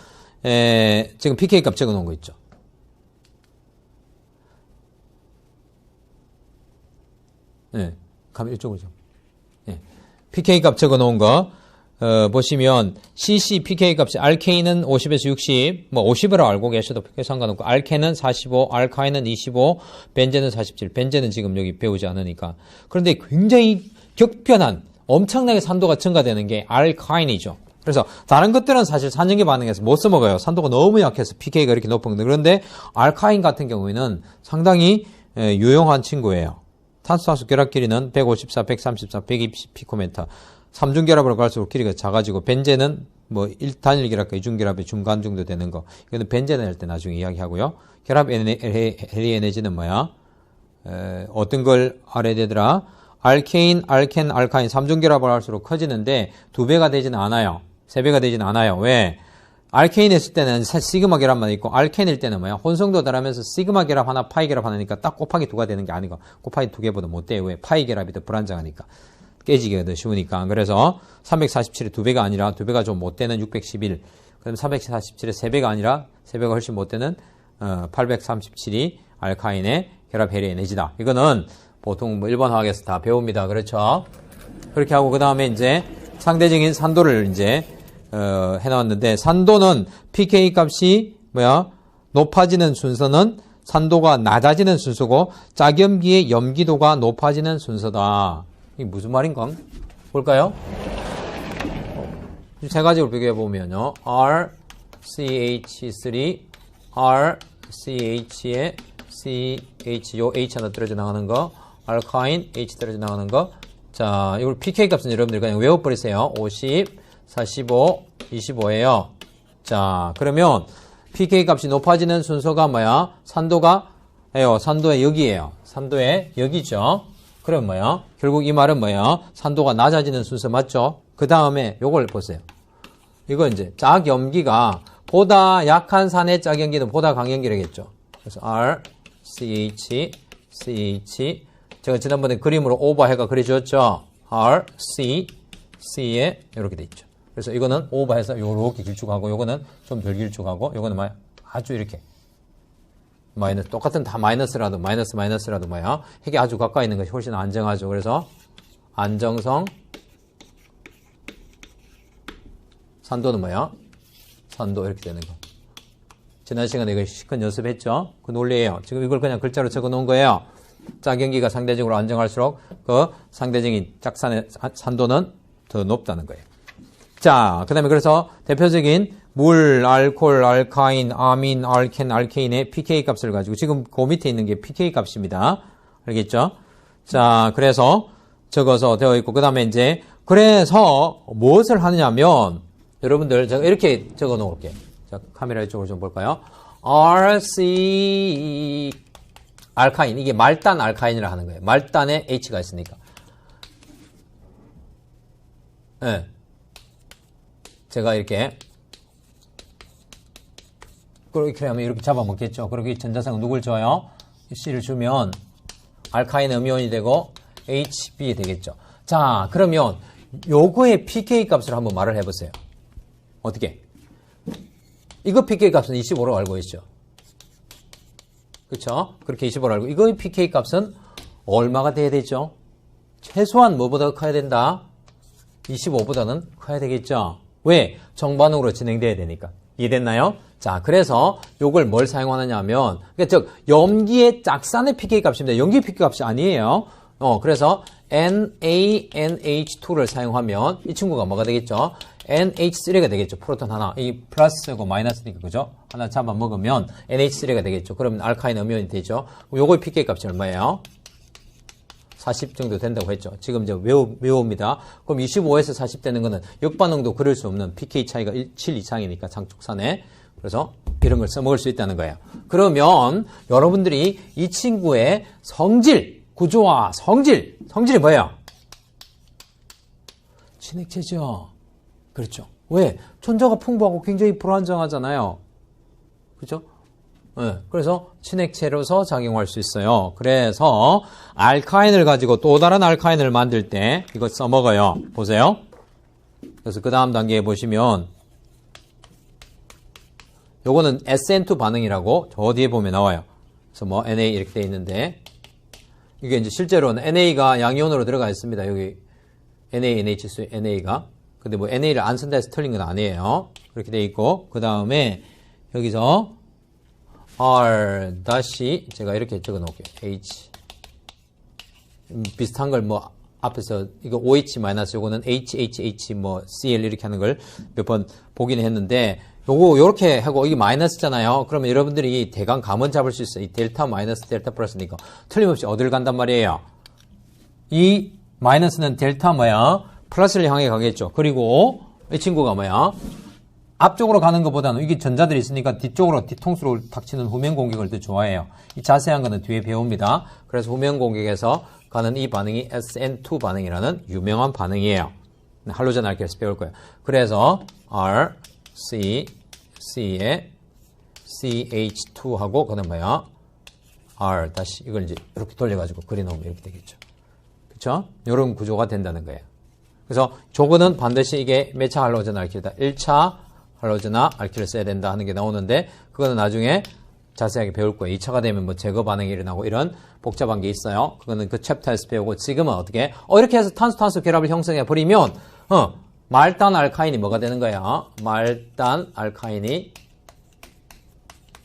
지금 pK 값 적어 놓은 거 있죠. 네, 가면 이쪽으로 좀. 네. pK 값 적어 놓은 거 보시면 CC pK 값이 알케인은 50에서 60, 뭐 50으로 알고 계셔도 상관없고 알케는 45, 알카인은 25, 벤젠은 47. 벤젠은 지금 여기 배우지 않으니까. 그런데 굉장히 격변한 엄청나게 산도가 증가되는 게 알카인이죠. 그래서 다른 것들은 사실 산염기 반응에서 못 써먹어요. 산도가 너무 약해서 pK가 이렇게 높은 건데, 그런데 알카인 같은 경우에는 상당히 유용한 친구예요. 탄수화수 결합 길이는 154, 134, 120 피코멘타. 3중 결합으로 갈수록 길이가 작아지고, 벤젠은 뭐 1단일 결합과 2중 결합의 중간 정도 되는 거. 이거는 벤젠을 할 때 나중에 이야기하고요. 결합 해리 에너지는 뭐야? 어떤 걸 알아야 되더라? 알케인, 알켄, 알카인 3중 결합을 할수록 커지는데 2배가 되지는 않아요. 3배가 되지는 않아요. 왜? 알케인 했을 때는 시그마 결합만 있고, 알켄일 때는 뭐야? 혼성도 달하면서 시그마 결합 하나, 파이 결합 하나니까 딱 곱하기 2가 되는 게 아니고, 곱하기 2개보다 못 돼요. 왜? 파이 결합이 더 불안정하니까. 깨지기가 더 쉬우니까. 그래서 347의 2배가 아니라 2배가 좀 못 되는 611. 그럼 347의 3배가 아니라 3배가 훨씬 못 되는 837이 알카인의 결합 해리 에너지다. 이거는 보통 뭐 일반 화학에서 다 배웁니다. 그렇죠? 그렇게 하고, 그 다음에 이제 상대적인 산도를 이제 해놨는데, 산도는 pK 값이 뭐야? 높아지는 순서는 산도가 낮아지는 순서고, 짝염기의 염기도가 높아지는 순서다. 이게 무슨 말인가? 볼까요? 세 가지로 비교해보면요. RCH3, RCH에 CH, 요 H 하나 떨어져 나가는 거, 알카인, H 떨어져 나가는 거. 자, 이걸 pK 값은 여러분들 그냥 외워버리세요. 50, 45, 25예요. 자, 그러면 pK 값이 높아지는 순서가 뭐야? 산도가, 산도의 여기에요. 산도의 여기죠. 그럼 뭐야? 결국 이 말은 뭐야? 산도가 낮아지는 순서 맞죠? 그 다음에 요걸 보세요. 이거 이제 짝염기가 보다 약한 산의 짝염기는 보다 강염기라겠죠. 그래서 R, CH, CH. 제가 지난번에 그림으로 오버해가 그려줬죠. R, C, C에 이렇게 돼 있죠. 그래서 이거는 오버해서 요렇게 길쭉하고 요거는 좀 덜 길쭉하고 요거는 뭐야? 아주 이렇게 마이너스, 똑같은 다 마이너스라도 마이너스라도 뭐야? 핵이 아주 가까이 있는 것이 훨씬 안정하죠. 그래서 안정성 산도는 뭐야? 산도 이렇게 되는 거. 지난 시간에 이거 시큰 연습했죠? 그 논리예요. 지금 이걸 그냥 글자로 적어 놓은 거예요. 짝연기가 상대적으로 안정할수록 그 상대적인 짝산의 산도는 더 높다는 거예요. 자, 그 다음에 그래서 대표적인 물, 알코올, 알카인, 아민, 알켄, 알케인의 pK 값을 가지고 지금 그 밑에 있는 게 pK 값입니다. 알겠죠? 자, 그래서 적어서 되어 있고 그 다음에 이제 그래서 무엇을 하느냐면 여러분들 제가 이렇게 적어 놓을게요. 자, 카메라 이쪽으로 좀 볼까요? RC 알카인, 이게 말단 알카인이라 하는 거예요. 말단에 H가 있으니까. 네. 제가 이렇게 그렇게 하면 이렇게 잡아먹겠죠. 그렇게 전자상은 누굴 줘요? C를 주면 알카인 음이온이 되고 HB 되겠죠. 자, 그러면 요거의 pK 값을 한번 말을 해보세요. 어떻게? 이거 pK 값은 25로 알고 있죠. 그렇죠? 그렇게 25로 알고 이거의 pK 값은 얼마가 돼야 되죠? 최소한 뭐보다 커야 된다? 25보다는 커야 되겠죠. 왜? 정반응으로 진행돼야 되니까. 이해됐나요? 자, 그래서 요걸 뭘 사용하느냐 하면 그러니까 즉 염기의 짝산의 pK 값입니다. 염기의 pK 값이 아니에요. 그래서 NaNH2를 사용하면 이 친구가 뭐가 되겠죠? NH3가 되겠죠. 프로톤 하나. 이 플러스고 마이너스니까 그죠? 하나 잡아먹으면 NH3가 되겠죠. 그러면 알카인 음이온이 되죠. 요거의 pK 값이 얼마예요? 40 정도 된다고 했죠. 지금 이제 외웁니다. 그럼 25에서 40 되는 거는 역반응도 그럴 수 없는 pK 차이가 7 이상이니까 장축산에. 그래서 이런 걸 써먹을 수 있다는 거예요. 그러면 여러분들이 이 친구의 성질, 구조와 성질이 뭐예요? 진액체죠. 그렇죠. 왜? 천자가 풍부하고 굉장히 불안정하잖아요. 그렇죠? 네, 그래서 친액체로서 작용할 수 있어요. 그래서 알카인을 가지고 또 다른 알카인을 만들 때 이거 써먹어요. 보세요. 그래서 그 다음 단계에 보시면 요거는 SN2 반응이라고 저 뒤에 보면 나와요. 그래서 뭐 Na 이렇게 돼 있는데 이게 이제 실제로는 NA가 양이온으로 들어가 있습니다. 여기 Na, NH, NA가. 근데 뭐 NA를 안 쓴다 해서 틀린 건 아니에요. 그렇게 돼 있고 그 다음에 여기서 R 다시 제가 이렇게 적어 놓을게요. H 비슷한 걸 뭐 앞에서 이거 OH 마이너스 요거는 HHH 뭐 CL 이렇게 하는 걸 몇 번 보긴 했는데 요거 요렇게 하고 이게 마이너스잖아요. 그러면 여러분들이 대강 감은 잡을 수 있어요. 이 델타 마이너스 델타 플러스니까 틀림없이 어딜 간단 말이에요. 이 마이너스는 델타 뭐야? 플러스를 향해 가겠죠. 그리고 이 친구가 뭐야? 앞쪽으로 가는 것보다는 이게 전자들이 있으니까 뒤쪽으로 뒤통수로 닥치는 후면 공격을 더 좋아해요. 이 자세한 거는 뒤에 배웁니다. 그래서 후면 공격에서 가는 이 반응이 SN2 반응이라는 유명한 반응이에요. 할로젠 알키에서 배울 거예요. 그래서 R, C, C에 CH2하고 그다음 뭐야? R 다시 이걸 이제 이렇게 돌려가지고 그려놓으면 이렇게 되겠죠. 그렇죠? 이런 구조가 된다는 거예요. 그래서 저거는 반드시 이게 몇 차 할로젠 알킬이다. 1차 할로젠 알킬을 써야 된다 하는 게 나오는데 그거는 나중에 자세하게 배울 거예요. 2차가 되면 뭐 제거 반응이 일어나고 이런 복잡한 게 있어요. 그거는 그 챕터에서 배우고 지금은 어떻게? 이렇게 해서 탄소 결합을 형성해 버리면 말단 알카인이 뭐가 되는 거야? 말단 알카인이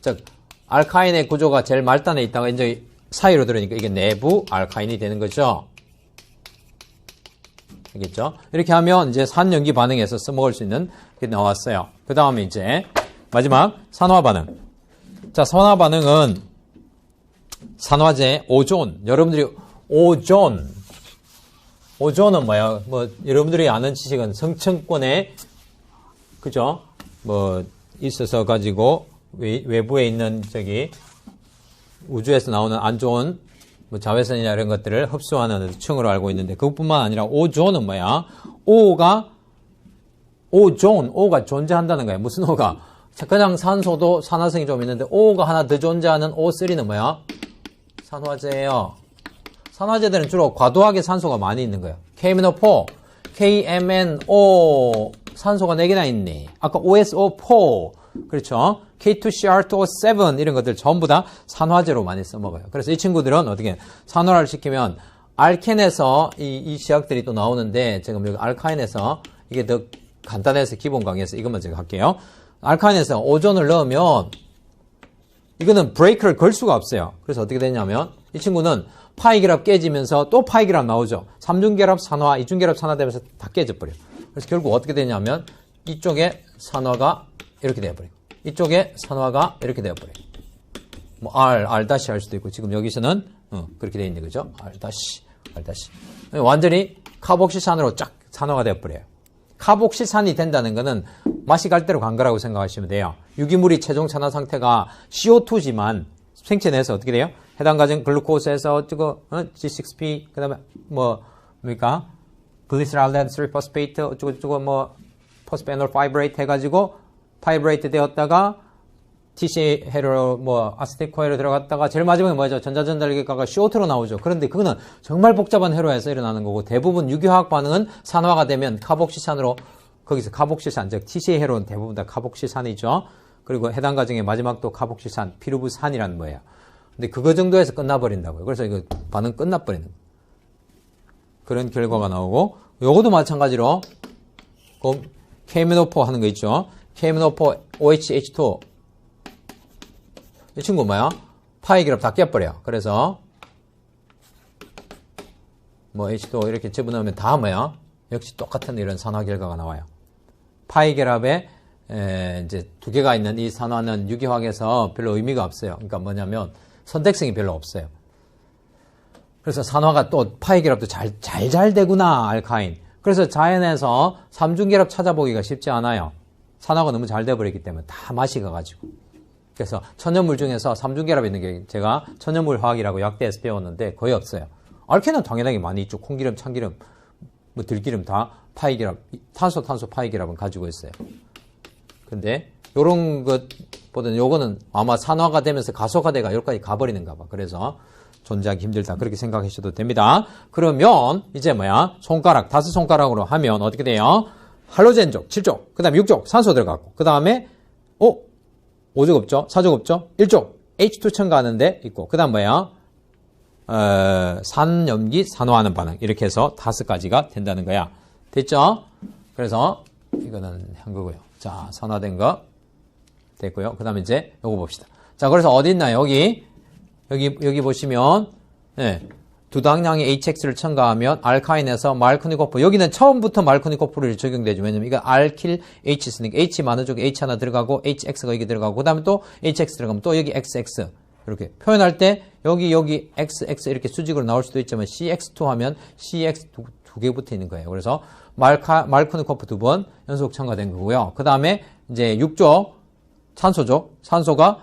즉 알카인의 구조가 제일 말단에 있다가 이제 사이로 들으니까 이게 내부 알카인이 되는 거죠. 알겠죠? 이렇게 하면 이제 산염기 반응에서 써먹을 수 있는 게 나왔어요. 그 다음에 이제 마지막 산화 반응. 자, 산화 반응은 산화제 오존. 여러분들이 오존은 뭐야? 뭐 여러분들이 아는 지식은 성층권에 그죠? 뭐 있어서 가지고 외부에 있는 저기 우주에서 나오는 안 좋은 뭐 자외선이나 이런 것들을 흡수하는 층으로 알고 있는데 그것뿐만 아니라 오존은 뭐야? 오가 존재한다는 거야. 무슨 오가? 그냥 산소도 산화성이 좀 있는데 오가 하나 더 존재하는 O3는 뭐야? 산화제예요. 산화제들은 주로 과도하게 산소가 많이 있는 거예요. KMNO 산소가 4개나 있네. 아까 OSO4 그렇죠. K2CR2O7 이런 것들 전부 다 산화제로 많이 써먹어요. 그래서 이 친구들은 어떻게 산화를 시키면 알켄에서 이 시약들이 또 나오는데 지금 여기 알카인에서 이게 더 간단해서 기본 강의에서 이것만 제가 할게요. 알카인에서 오존을 넣으면 이거는 브레이크를 걸 수가 없어요. 그래서 어떻게 되냐면 이 친구는 파이결합 깨지면서 또 파이결합 나오죠. 3중결합 산화, 2중결합 산화되면서 다 깨져버려요. 그래서 결국 어떻게 되냐면 이쪽에 산화가 이렇게 되어버리고 이쪽에 산화가 이렇게 되어버려요. 뭐 R 다시 할 수도 있고 지금 여기서는 그렇게 되어 있는 거죠. R 다시. 완전히 카복시산으로 쫙 산화가 되어버려요. 카복시산이 된다는 거는 맛이 갈 대로 간 거라고 생각하시면 돼요. 유기물이 최종 산화 상태가 CO2지만 생체 내에서 어떻게 돼요? 해당 과정 글루코스에서 어쩌고 G6P 그다음에 뭡니까? 글리세랄덴 3포스페이트 어쩌고 뭐 포스페놀 파이브레이트 해가지고 파이브레이트 되었다가 TC 회로 아세틱코회로 들어갔다가 제일 마지막에 뭐죠? 전자전달기가가 CO2로 나오죠. 그런데 그거는 정말 복잡한 회로에서 일어나는 거고 대부분 유기화학 반응은 산화가 되면 카복시산으로 거기서 카복시산 즉 TC 회로는 대부분 다 카복시산이죠. 그리고 해당 과정의 마지막도 카복시산 피루부산이라는 거예요. 근데 그거 정도에서 끝나버린다고요. 그래서 이거 반응 끝나버리는 거예요. 그런 결과가 나오고 요것도 마찬가지로 KMNO4 하는 거 있죠. KMNO4 OHH2 이 친구 뭐야? 파이결합 다 깨버려. 그래서 H2O 이렇게 집어넣으면 다 뭐야? 역시 똑같은 이런 산화 결과가 나와요. 파이결합에 이제 두 개가 있는 이 산화는 유기화학에서 별로 의미가 없어요. 그러니까 뭐냐면 선택성이 별로 없어요. 그래서 산화가 또 파이결합도 잘 되구나 알카인. 그래서 자연에서 3중결합 찾아보기가 쉽지 않아요. 산화가 너무 잘 돼버리기 때문에 다 맛이 가가지고. 그래서 천연물 중에서 3중결합이 있는 게 제가 천연물 화학이라고 약대에서 배웠는데 거의 없어요. 알켄은 당연하게 많이 있죠. 콩기름, 참기름, 들기름 다 파이결합, 탄소 파이결합은 가지고 있어요. 근데 요런 것보다는 요거는 아마 산화가 되면서 가소화돼가 여기까지 가버리는가 봐. 그래서 존재하기 힘들다. 그렇게 생각하셔도 됩니다. 그러면 이제 손가락, 5손가락으로 하면 어떻게 돼요? 할로젠족, 7족, 그 다음에 6족, 산소 들어갔고, 그 다음에 5족 없죠? 4족 없죠? 1족, H2 첨가하는데 있고, 그 다음 산염기 산화하는 반응. 이렇게 해서 5가지가 된다는 거야. 됐죠? 그래서 이거는 한 거고요. 자, 산화된 거 됐고요. 그 다음에 이제 요거 봅시다. 자, 그래서 어디 있나요? 여기 보시면, 두당량의 HX를 첨가하면 알카인에서 말코니코프. 여기는 처음부터 말코니코프를 적용되죠. 왜냐면 이거 알킬 H 쓰니까 H 많은 쪽에 H 하나 들어가고 HX가 여기 들어가고 그 다음에 또 HX 들어가면 또 여기 XX. 이렇게 표현할 때 여기 XX 이렇게 수직으로 나올 수도 있지만 CX2 하면 CX 두 개 붙어 있는 거예요. 그래서 말코니코프 2번 연속 첨가된 거고요. 그 다음에 이제 6족 산소죠. 산소가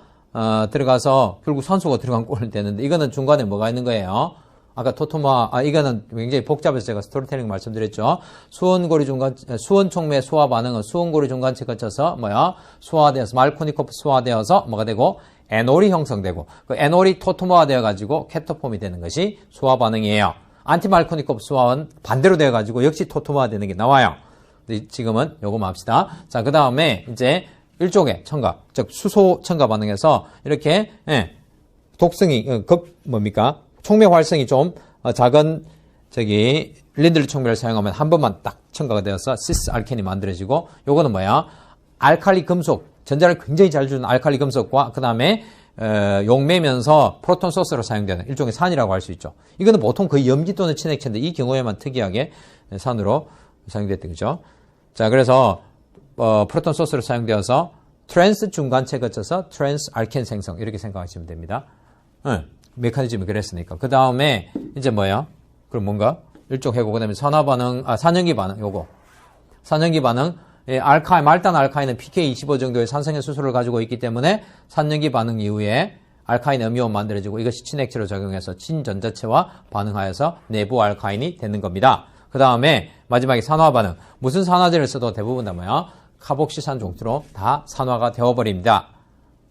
들어가서 결국 산소가 들어간 꼴이 되는데 이거는 중간에 뭐가 있는 거예요? 아까 토토마, 이거는 굉장히 복잡해서 제가 스토리텔링 말씀드렸죠. 수원총매 소화 반응은 수원고리 중간체 거쳐서 소화되어서 말코니코프 소화되어서 뭐가 되고 에놀이 형성되고 그 에놀이 토토마화 되어가지고 케토폼이 되는 것이 소화 반응이에요. 안티말코니코프 소화는 반대로 되어가지고 역시 토토마화 되는 게 나와요. 근데 지금은 요거만 합시다. 자, 그 다음에 이제 일종의 첨가, 즉 수소 첨가 반응에서 이렇게 독성이 촉매 활성이 좀 작은 린들리 촉매를 사용하면 한 번만 딱 첨가가 되어서 시스 알켄이 만들어지고 요거는 알칼리 금속, 전자를 굉장히 잘 주는 알칼리 금속과 그 다음에 용매면서 프로톤 소스로 사용되는 일종의 산이라고 할 수 있죠. 이거는 보통 거의 염기 또는 친액체인데 이 경우에만 특이하게 산으로 사용됐던 거죠. 자, 그래서 프로톤 소스로 사용되어서 트랜스 중간체 거쳐서 트랜스 알켄 생성 이렇게 생각하시면 됩니다. 메커니즘이 그랬으니까. 그 다음에 이제 그럼 뭔가 일종 해고 그 다음에 산염기 반응 요거 산염기 반응 말단 알카인은 pK25 정도의 산성의 수소를 가지고 있기 때문에 산염기 반응 이후에 알카인 음이온 만들어지고 이것이 친액체로 작용해서 친전자체와 반응하여서 내부 알카인이 되는 겁니다. 그 다음에 마지막에 산화 반응. 무슨 산화제를 써도 대부분 다 카복시산 종투로 다 산화가 되어버립니다.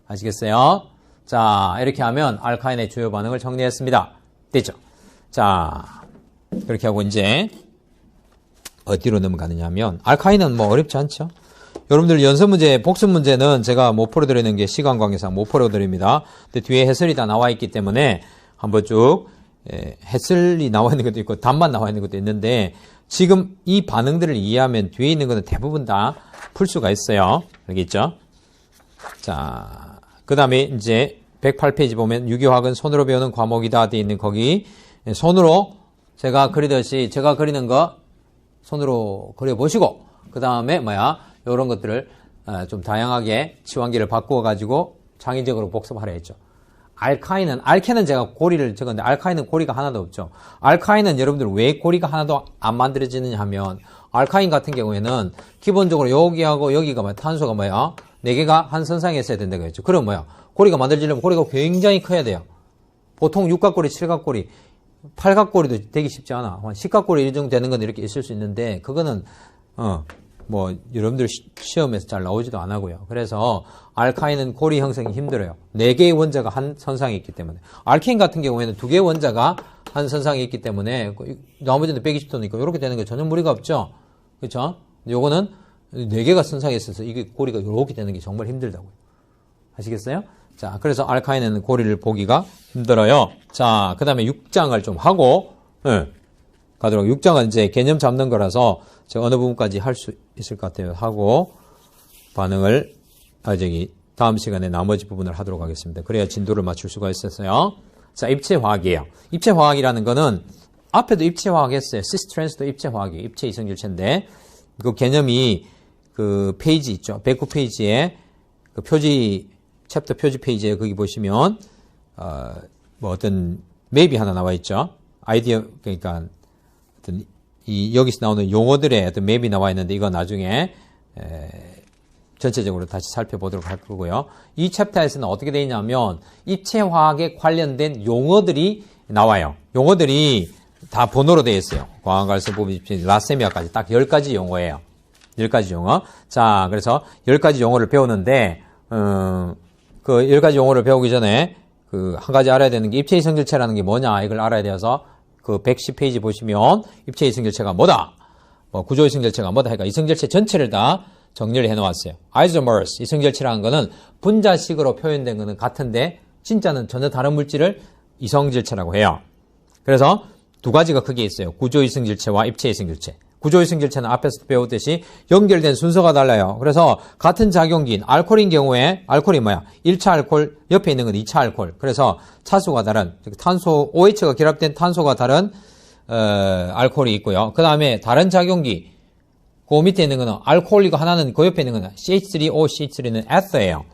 아시겠어요? 자, 이렇게 하면 알카인의 주요 반응을 정리했습니다. 됐죠? 자, 그렇게 하고 이제 어디로 넘어가느냐 하면, 알카인은 뭐 어렵지 않죠? 여러분들 연습 문제, 복습 문제는 제가 못 풀어드리는 게 시간 관계상 못 풀어드립니다. 근데 뒤에 해설이 다 나와 있기 때문에 한번 쭉 해설이 나와 있는 것도 있고 답만 나와 있는 것도 있는데 지금 이 반응들을 이해하면 뒤에 있는 것은 대부분 다 풀 수가 있어요. 알겠죠? 자, 그 다음에 이제 108페이지 보면 유기화학은 손으로 배우는 과목이다 되어 있는 거기 손으로 제가 그리듯이 제가 그리는 거 손으로 그려보시고 그 다음에 이런 것들을 좀 다양하게 치환기를 바꾸어 가지고 창의적으로 복습하려 했죠. 알케는 제가 고리를 적었는데 알카인은 고리가 하나도 없죠. 알카인은 여러분들 왜 고리가 하나도 안 만들어지느냐 하면 알카인 같은 경우에는 기본적으로 여기하고 여기가 탄소가 4개가 한 선상에 있어야 된다고 했죠. 그럼 고리가 만들어지려면 고리가 굉장히 커야 돼요. 보통 육각고리, 칠각고리, 팔각고리도 되기 쉽지 않아. 10각고리 이 정도 되는 건 이렇게 있을 수 있는데 그거는 여러분들 시험에서 잘 나오지도 안 하고요. 그래서 알카인은 고리 형성이 힘들어요. 4개의 원자가 한 선상에 있기 때문에. 알케인 같은 경우에는 2개의 원자가 한 선상에 있기 때문에 나머지는 120도니까 이렇게 되는 게 전혀 무리가 없죠. 그렇죠? 요거는 4개가 선상에 있어서 이게 고리가 이렇게 되는 게 정말 힘들다고요. 아시겠어요? 자, 그래서 알카인은 고리를 보기가 힘들어요. 자, 그 다음에 6장을 좀 하고 가도록. 6장은 이제 개념 잡는 거라서 제가 어느 부분까지 할 수 있을 것 같아요. 하고 반응을 다음 시간에 나머지 부분을 하도록 하겠습니다. 그래야 진도를 맞출 수가 있었어요. 자, 입체화학이에요. 입체화학이라는 거는 앞에도 입체화학 했어요. 시스트랜스도 입체화학이에요. 입체 이성질체인데 그 개념이 그 페이지 있죠. 109페이지에 그 표지 챕터 표지 페이지에 거기 보시면 어떤 맵이 하나 나와 있죠. 아이디어 그러니까 어떤 여기서 나오는 용어들의 어떤 맵이 나와 있는데 이거 나중에 전체적으로 다시 살펴보도록 할 거고요. 이 챕터에서는 어떻게 되어 있냐면 입체화학에 관련된 용어들이 나와요. 용어들이 다 번호로 되어 있어요. 광학갈성 부분 라세미아까지 딱 10가지 용어예요. 10가지 용어. 자, 그래서 10가지 용어를 배우는데 그 10가지 용어를 배우기 전에 그 한 가지 알아야 되는 게 입체 이성질체라는 게 뭐냐 이걸 알아야 돼서 그 110페이지 보시면 입체 이성질체가 뭐다, 구조 이성질체가 뭐다 해가 이성질체 전체를 다 정리를 해놓았어요. 아이소머스 이성질체라는 거는 분자식으로 표현된 거는 같은데 진짜는 전혀 다른 물질을 이성질체라고 해요. 그래서 두 가지가 크게 있어요. 구조 이성질체와 입체 이성질체. 구조 이성질체는 앞에서 배웠듯이 연결된 순서가 달라요. 그래서 같은 작용기인 알코올인 경우에 알코올이 1차 알코올 옆에 있는 건 2차 알코올. 그래서 차수가 다른 탄소 OH가 결합된 탄소가 다른 알코올이 있고요. 그 다음에 다른 작용기 그 밑에 있는 거는 알코올이고 하나는 그 옆에 있는 거는 CH3O, CH3는 에서예요.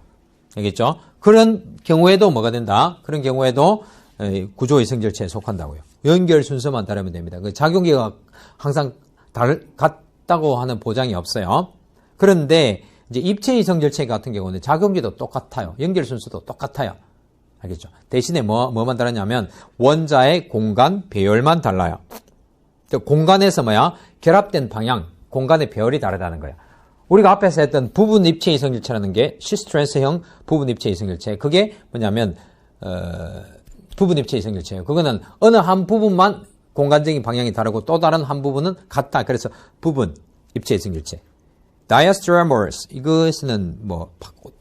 알겠죠? 그런 경우에도 뭐가 된다? 그런 경우에도 구조 이성질체에 속한다고요. 연결 순서만 다르면 됩니다. 그 작용기가 항상 같다고 하는 보장이 없어요. 그런데 이제 입체 이성질체 같은 경우는 작용기도 똑같아요. 연결 순서도 똑같아요. 알겠죠? 대신에 뭐만 다르냐면 원자의 공간 배열만 달라요. 공간에서 결합된 방향, 공간의 배열이 다르다는 거야. 우리가 앞에서 했던 부분 입체 이성질체라는 게 시스트랜스형 부분 입체 이성질체. 그게 뭐냐면 부분 입체 이성질체예요. 그거는 어느 한 부분만 공간적인 방향이 다르고 또 다른 한 부분은 같다. 그래서 부분 입체 이성질체. diastereomers 이것은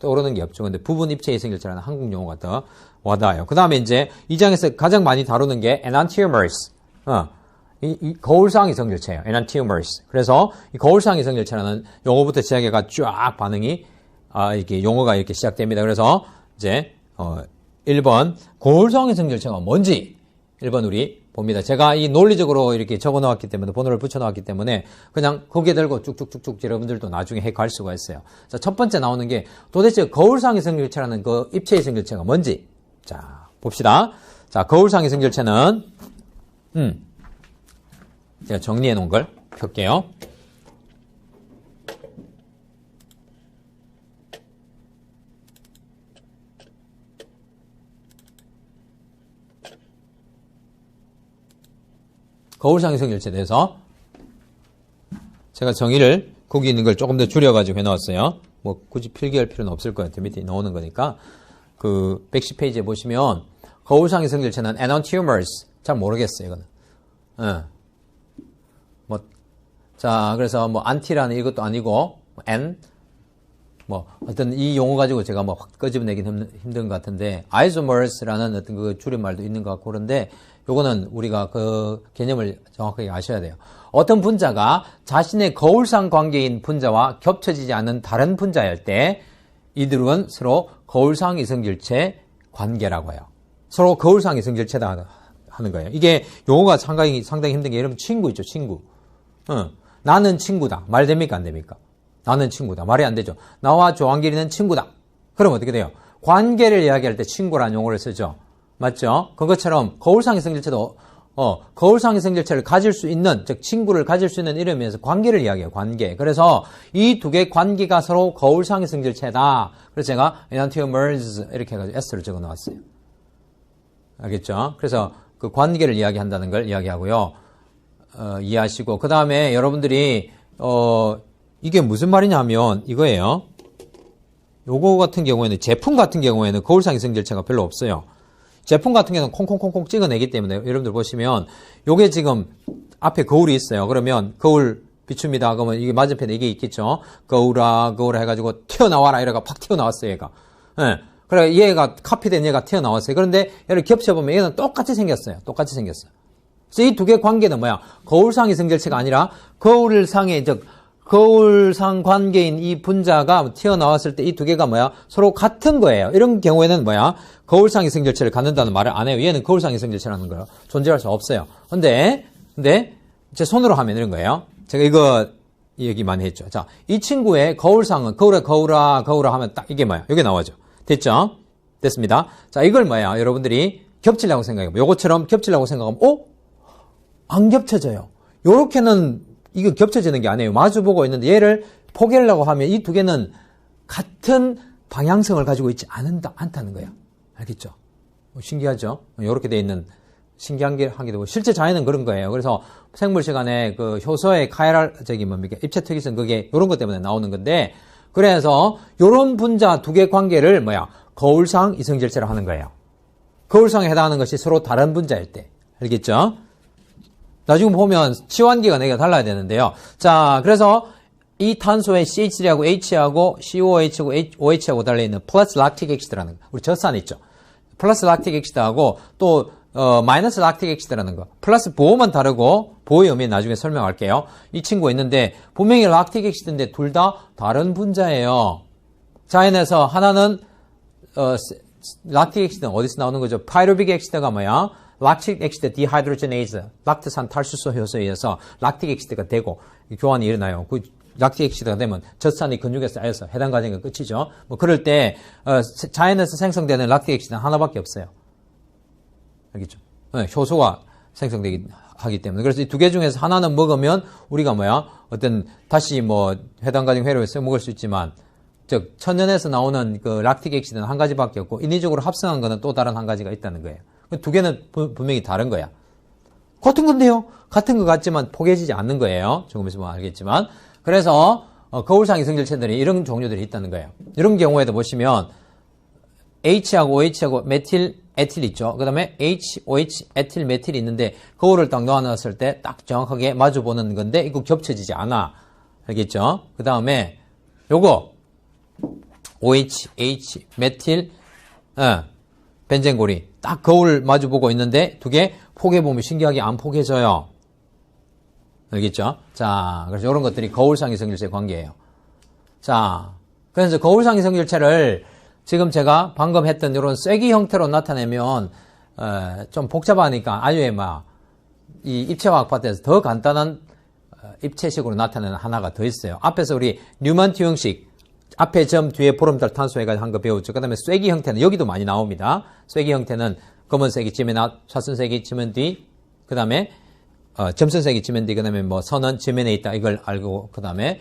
떠오르는 게 없죠. 근데 부분 입체 이성질체라는 한국 용어가 더 와닿아요. 그 다음에 이제 이 장에서 가장 많이 다루는 게 enantiomers. 이 거울상 이성질체예요. enantiomers. 그래서 이 거울상 이성질체라는 용어부터 시작해가 쫙 반응이 이렇게 용어가 이렇게 시작됩니다. 그래서 이제 1번 거울상 이성질체가 뭔지 1번 우리 봅니다. 제가 이 논리적으로 이렇게 적어 놓았기 때문에 번호를 붙여 놓았기 때문에 그냥 고개 들고 쭉쭉쭉쭉 여러분들도 나중에 갈 수가 있어요. 자, 첫 번째 나오는 게 도대체 거울상 이성질체라는 그 입체 이성질체가 뭔지. 자, 봅시다. 자, 거울상 이성질체는 제가 정리해 놓은 걸 펼게요. 거울상 이성질체에 대해서 제가 정의를 거기 있는 걸 조금 더 줄여가지고 해놓았어요. 굳이 필기할 필요는 없을 것 같아요. 밑에 나오는 거니까. 그 110페이지에 보시면 거울상 이성질체는 enantiomers 잘 모르겠어요. 이거는. 자, 그래서 뭐 안티라는 이것도 아니고 N 뭐 어떤 이 용어 가지고 제가 뭐 확 끄집어내긴 힘든 것 같은데 isomers라는 어떤 그 줄임말도 있는 것 같고 그런데 요거는 우리가 그 개념을 정확하게 아셔야 돼요. 어떤 분자가 자신의 거울상 관계인 분자와 겹쳐지지 않는 다른 분자일 때 이들은 서로 거울상 이성질체 관계라고 해요. 서로 거울상 이성질체다 하는 거예요. 이게 용어가 상당히 힘든 게 여러분 친구 있죠, 친구. 나는 친구다. 말 됩니까, 안 됩니까? 나는 친구다. 말이 안 되죠. 나와 조한길이는 친구다. 그럼 어떻게 돼요? 관계를 이야기할 때 친구라는 용어를 쓰죠. 맞죠? 그것처럼 거울상 이성질체도 거울상 이성질체를 가질 수 있는, 즉 친구를 가질 수 있는 이름에서 관계를 이야기해요. 관계. 그래서 이 두 개의 관계가 서로 거울상 이성질체다. 그래서 제가 enantiomers 이렇게 해가지고 S를 적어 놓았어요. 알겠죠? 그래서 그 관계를 이야기한다는 걸 이야기하고요. 이해하시고 그 다음에 여러분들이 이게 무슨 말이냐면 이거예요. 요거 같은 경우에는 제품 같은 경우에는 거울상 이성질체가 별로 없어요. 제품 같은 경우는 콩콩콩콩 찍어내기 때문에 여러분들 보시면 요게 지금 앞에 거울이 있어요. 그러면 거울 비춥니다. 그러면 이게 맞은편에 이게 있겠죠. 거울아 해가지고 튀어나와라 이래가 팍 튀어나왔어요. 얘가. 예. 그래 얘가 카피된 얘가 튀어나왔어요. 그런데 얘를 겹쳐보면 얘는 똑같이 생겼어요. 똑같이 생겼어요. 그래서 이 두 개의 관계는 뭐야? 거울상 이성질체가 아니라 거울상의 즉 거울상 관계인 이 분자가 튀어나왔을 때 이 두 개가 뭐야? 서로 같은 거예요. 이런 경우에는 뭐야? 거울상 이성질체를 갖는다는 말을 안 해요. 얘는 거울상 이성질체라는 거예요. 존재할 수 없어요. 근데 제 손으로 하면 이런 거예요. 제가 이거 얘기 많이 했죠. 자, 이 친구의 거울상은 거울아 하면 딱 이게 뭐야? 이게 나오죠. 됐죠? 됐습니다. 자, 이걸 뭐야? 여러분들이 겹치려고 생각해요. 요것처럼 겹치려고 생각하면 안 겹쳐져요. 요렇게는 이거 겹쳐지는 게 아니에요. 마주보고 있는데 얘를 포개려고 하면 이 두 개는 같은 방향성을 가지고 있지 않다는 거예요. 알겠죠? 신기하죠? 이렇게 돼 있는 신기한 게 하기도 하고 실제 자연은 그런 거예요. 그래서 생물 시간에 그 효소의 입체 특이성 그게 이런 것 때문에 나오는 건데 그래서 이런 분자 두 개 관계를 거울상 이성질체로 하는 거예요. 거울상에 해당하는 것이 서로 다른 분자일 때. 알겠죠? 나중에 보면 치환기가 4개가 달라야 되는데요. 자, 그래서 이 탄소에 CH3하고 H하고 COOH하고 OH하고 달려있는 플러스 락틱 엑시드라는 거. 우리 젖산 있죠. 플러스 락틱 엑시드하고 또 마이너스 락틱 엑시드라는 거. 플러스 보호만 다르고 보호의 의미는 나중에 설명할게요. 이 친구가 있는데 분명히 락틱 엑시드인데 둘 다 다른 분자예요. 자연에서 하나는 락틱 엑시드는 어디서 나오는 거죠? 파이루빅 엑시드가 뭐야? 락틱 엑시드 디하이드로제네이즈, 락트산 탈수소 효소에 의해서 락틱 엑시드가 되고 교환이 일어나요. 그 락틱 엑시드가 되면 젖산이 근육에 쌓여서 해당 과정이 끝이죠. 뭐 그럴 때 자연에서 생성되는 락틱 엑시드는 하나밖에 없어요. 알겠죠? 효소가 생성되기 하기 때문에 그래서 이 두 개 중에서 하나는 먹으면 우리가 어떤 다시 해당 과정 회로해서 먹을 수 있지만 즉 천연에서 나오는 그 락틱 엑시드는 한 가지밖에 없고 인위적으로 합성한 거는 또 다른 한 가지가 있다는 거예요. 두 개는 분명히 다른 거야. 같은 건데요. 같은 것 같지만 포개지지 않는 거예요. 조금 있으면 알겠지만. 그래서 거울상 이성질체들이 이런 종류들이 있다는 거예요. 이런 경우에도 보시면 H하고 OH하고 메틸, 에틸 있죠. 그 다음에 HOH, 에틸, 메틸이 있는데 거울을 딱 놓아놨을 때 딱 정확하게 마주보는 건데 이거 겹쳐지지 않아. 알겠죠? 그 다음에 요거 OH, H, 메틸, 벤젠고리 딱 거울 마주보고 있는데 두 개 포개보면 신기하게 안 포개져요. 알겠죠? 자, 그래서 이런 것들이 거울상 이성질체 관계예요. 자, 그래서 거울상 이성질체를 지금 제가 방금 했던 이런 쐐기 형태로 나타내면 좀 복잡하니까 아주 이 입체화학 파트에서 더 간단한 입체식으로 나타내는 하나가 더 있어요. 앞에서 우리 뉴먼트 형식 앞에 점 뒤에 보름달 탄소 해가지고 한 거 배웠죠. 그 다음에 쐐기 형태는 여기도 많이 나옵니다. 쐐기 형태는 검은색이 지면 앞, 사선색이 지면 뒤, 그 다음에 점선색이 지면 뒤, 그 다음에 선은 지면에 있다. 이걸 알고 그 다음에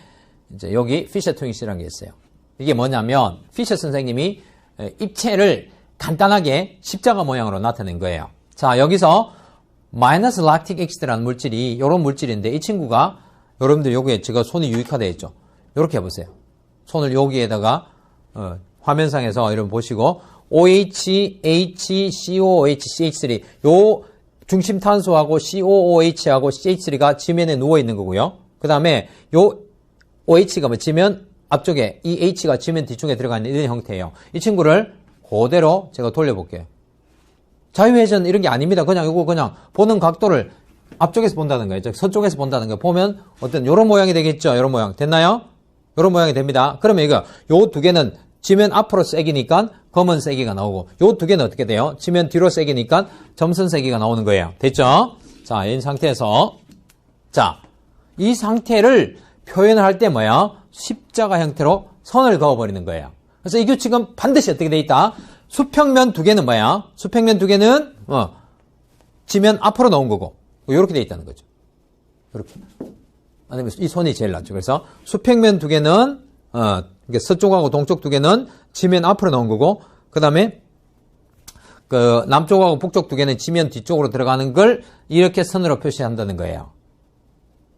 이제 여기 피셔 트윙스라는 게 있어요. 이게 뭐냐면 피셔 선생님이 입체를 간단하게 십자가 모양으로 나타낸 거예요. 자, 여기서 마이너스 락틱 엑시드라는 물질이 이런 물질인데 이 친구가 여러분들 여기에 제가 손이 유익화되어 있죠. 이렇게 해보세요. 손을 여기에다가 화면상에서 여러분 보시고 OH, H, COOH, CH3 요 중심 탄소하고 COOH하고 CH3가 지면에 누워 있는 거고요. 그 다음에 요 OH가 뭐 지면 앞쪽에 이 H가 지면 뒤쪽에 들어가 있는 이런 형태예요. 이 친구를 그대로 제가 돌려볼게요. 자유회전 이런 게 아닙니다. 그냥 이거 그냥 보는 각도를 앞쪽에서 본다는 거예요. 즉 서쪽에서 본다는 거예요. 보면 어떤 요런 모양이 되겠죠. 요런 모양. 됐나요? 요런 모양이 됩니다. 그러면 이거 요 두 개는 지면 앞으로 세기니까 검은 세기가 나오고 요 두 개는 어떻게 돼요? 지면 뒤로 세기니까 점선 세기가 나오는 거예요. 됐죠? 자, 이 상태에서 자, 이 상태를 표현을 할 때 뭐야? 십자가 형태로 선을 그어버리는 거예요. 그래서 이 규칙은 반드시 어떻게 돼 있다? 수평면 두 개는 뭐야? 수평면 두 개는 지면 앞으로 나온 거고 이렇게 돼 있다는 거죠. 이렇게. 아니면 이 손이 제일 낫죠. 그래서 수평면 두 개는 서쪽하고 동쪽 두 개는 지면 앞으로 나온 거고 그 다음에 그 남쪽하고 북쪽 두 개는 지면 뒤쪽으로 들어가는 걸 이렇게 선으로 표시한다는 거예요.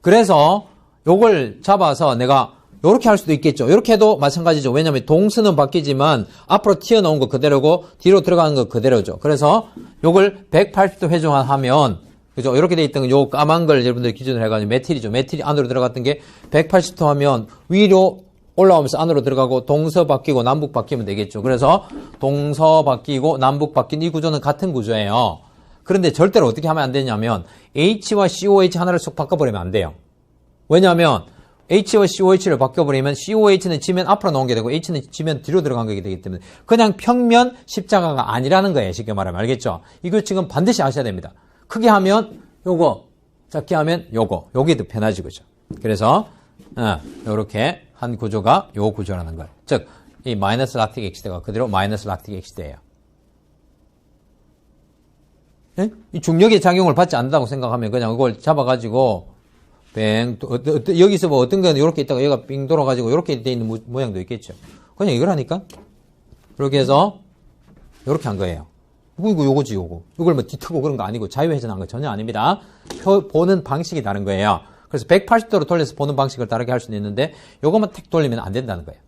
그래서 요걸 잡아서 내가 요렇게 할 수도 있겠죠. 요렇게 해도 마찬가지죠. 왜냐하면 동선은 바뀌지만 앞으로 튀어나온 거 그대로고 뒤로 들어가는 거 그대로죠. 그래서 요걸 180도 회전하면 그죠? 이렇게 돼 있던 요 까만 걸 여러분들 기준으로 해가지고 메틸이죠. 메틸이 안으로 들어갔던 게 180도 하면 위로 올라오면서 안으로 들어가고 동서 바뀌고 남북 바뀌면 되겠죠. 그래서 동서 바뀌고 남북 바뀐 이 구조는 같은 구조예요. 그런데 절대로 어떻게 하면 안 되냐면 H와 COH 하나를 쏙 바꿔버리면 안 돼요. 왜냐하면 H와 COH를 바꿔버리면 COH는 지면 앞으로 나온 게 되고 H는 지면 뒤로 들어간 거게 되기 때문에 그냥 평면 십자가가 아니라는 거예요. 쉽게 말하면. 알겠죠? 이 규칙은 반드시 아셔야 됩니다. 크게 하면 요거, 작게 하면 요거. 요게 더 편해지고죠. 그래서 요렇게 한 구조가 요 구조라는 걸. 즉, 이 마이너스 락틱 X대가 그대로 마이너스 락틱 X대예요. 이 중력의 작용을 받지 않는다고 생각하면 그냥 이걸 잡아가지고 여기서 뭐 어떤 거는 이렇게 있다가 얘가 빙 돌아가지고 이렇게 돼 있는 모양도 있겠죠. 그냥 이걸 하니까 이렇게 해서 이렇게 한 거예요. 이거 요거지 요거. 이걸 뭐 뒤트고 그런 거 아니고 자유회전한 거 전혀 아닙니다. 보는 방식이 다른 거예요. 그래서 180도로 돌려서 보는 방식을 다르게 할 수는 있는데 요것만 택 돌리면 안 된다는 거예요.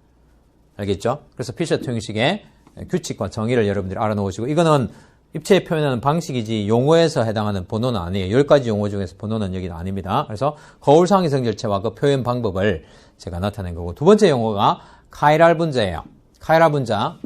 알겠죠? 그래서 피셔트 형식의 규칙과 정의를 여러분들이 알아놓으시고 이거는 입체에 표현하는 방식이지 용어에서 해당하는 번호는 아니에요. 10가지 용어 중에서 번호는 여기는 아닙니다. 그래서 거울상 이성질체와 그 표현 방법을 제가 나타낸 거고 두 번째 용어가 카이랄 분자예요. 카이랄 분자.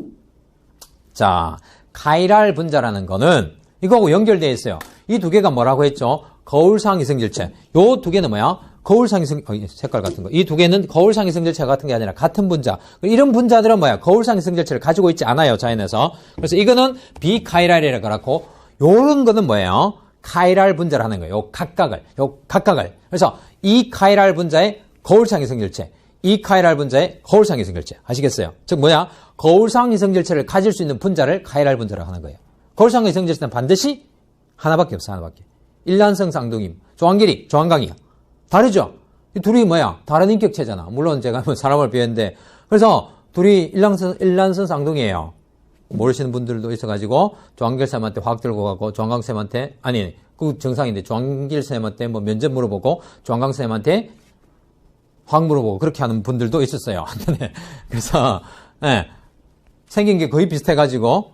자, 카이랄 분자라는 거는 이거하고 연결되어 있어요. 이 두 개가 뭐라고 했죠? 거울상 이성질체. 요 두 개는 뭐야? 거울상 이성 색깔 같은 거. 이 두 개는 거울상 이성질체 같은 게 아니라 같은 분자. 이런 분자들은 뭐야? 거울상 이성질체를 가지고 있지 않아요. 자연에서. 그래서 이거는 비카이랄이라고 그렇고 요런 거는 뭐예요? 카이랄 분자라는 거예요. 요 각각을. 그래서 이 카이랄 분자의 거울상 이성질체. 이 카이랄 분자의 거울상 이성질체. 아시겠어요? 즉 뭐야? 거울상 이성질체를 가질 수 있는 분자를 카이랄 분자라고 하는 거예요. 거울상 이성질체는 반드시 하나밖에 없어. 하나밖에. 일란성 쌍둥이. 조항길이, 조항강이야. 다르죠? 이 둘이 뭐야? 다른 인격체잖아. 물론 제가 뭐 사람을 비했는데. 그래서 둘이 일란성 쌍둥이에요. 모르시는 분들도 있어가지고, 조항길쌤한테 확 들고 가고, 조항강쌤한테, 아니, 그 정상인데, 조항길쌤한테 뭐 면접 물어보고, 조항강쌤한테 확 물어보고, 그렇게 하는 분들도 있었어요. 그래서, 생긴 게 거의 비슷해가지고,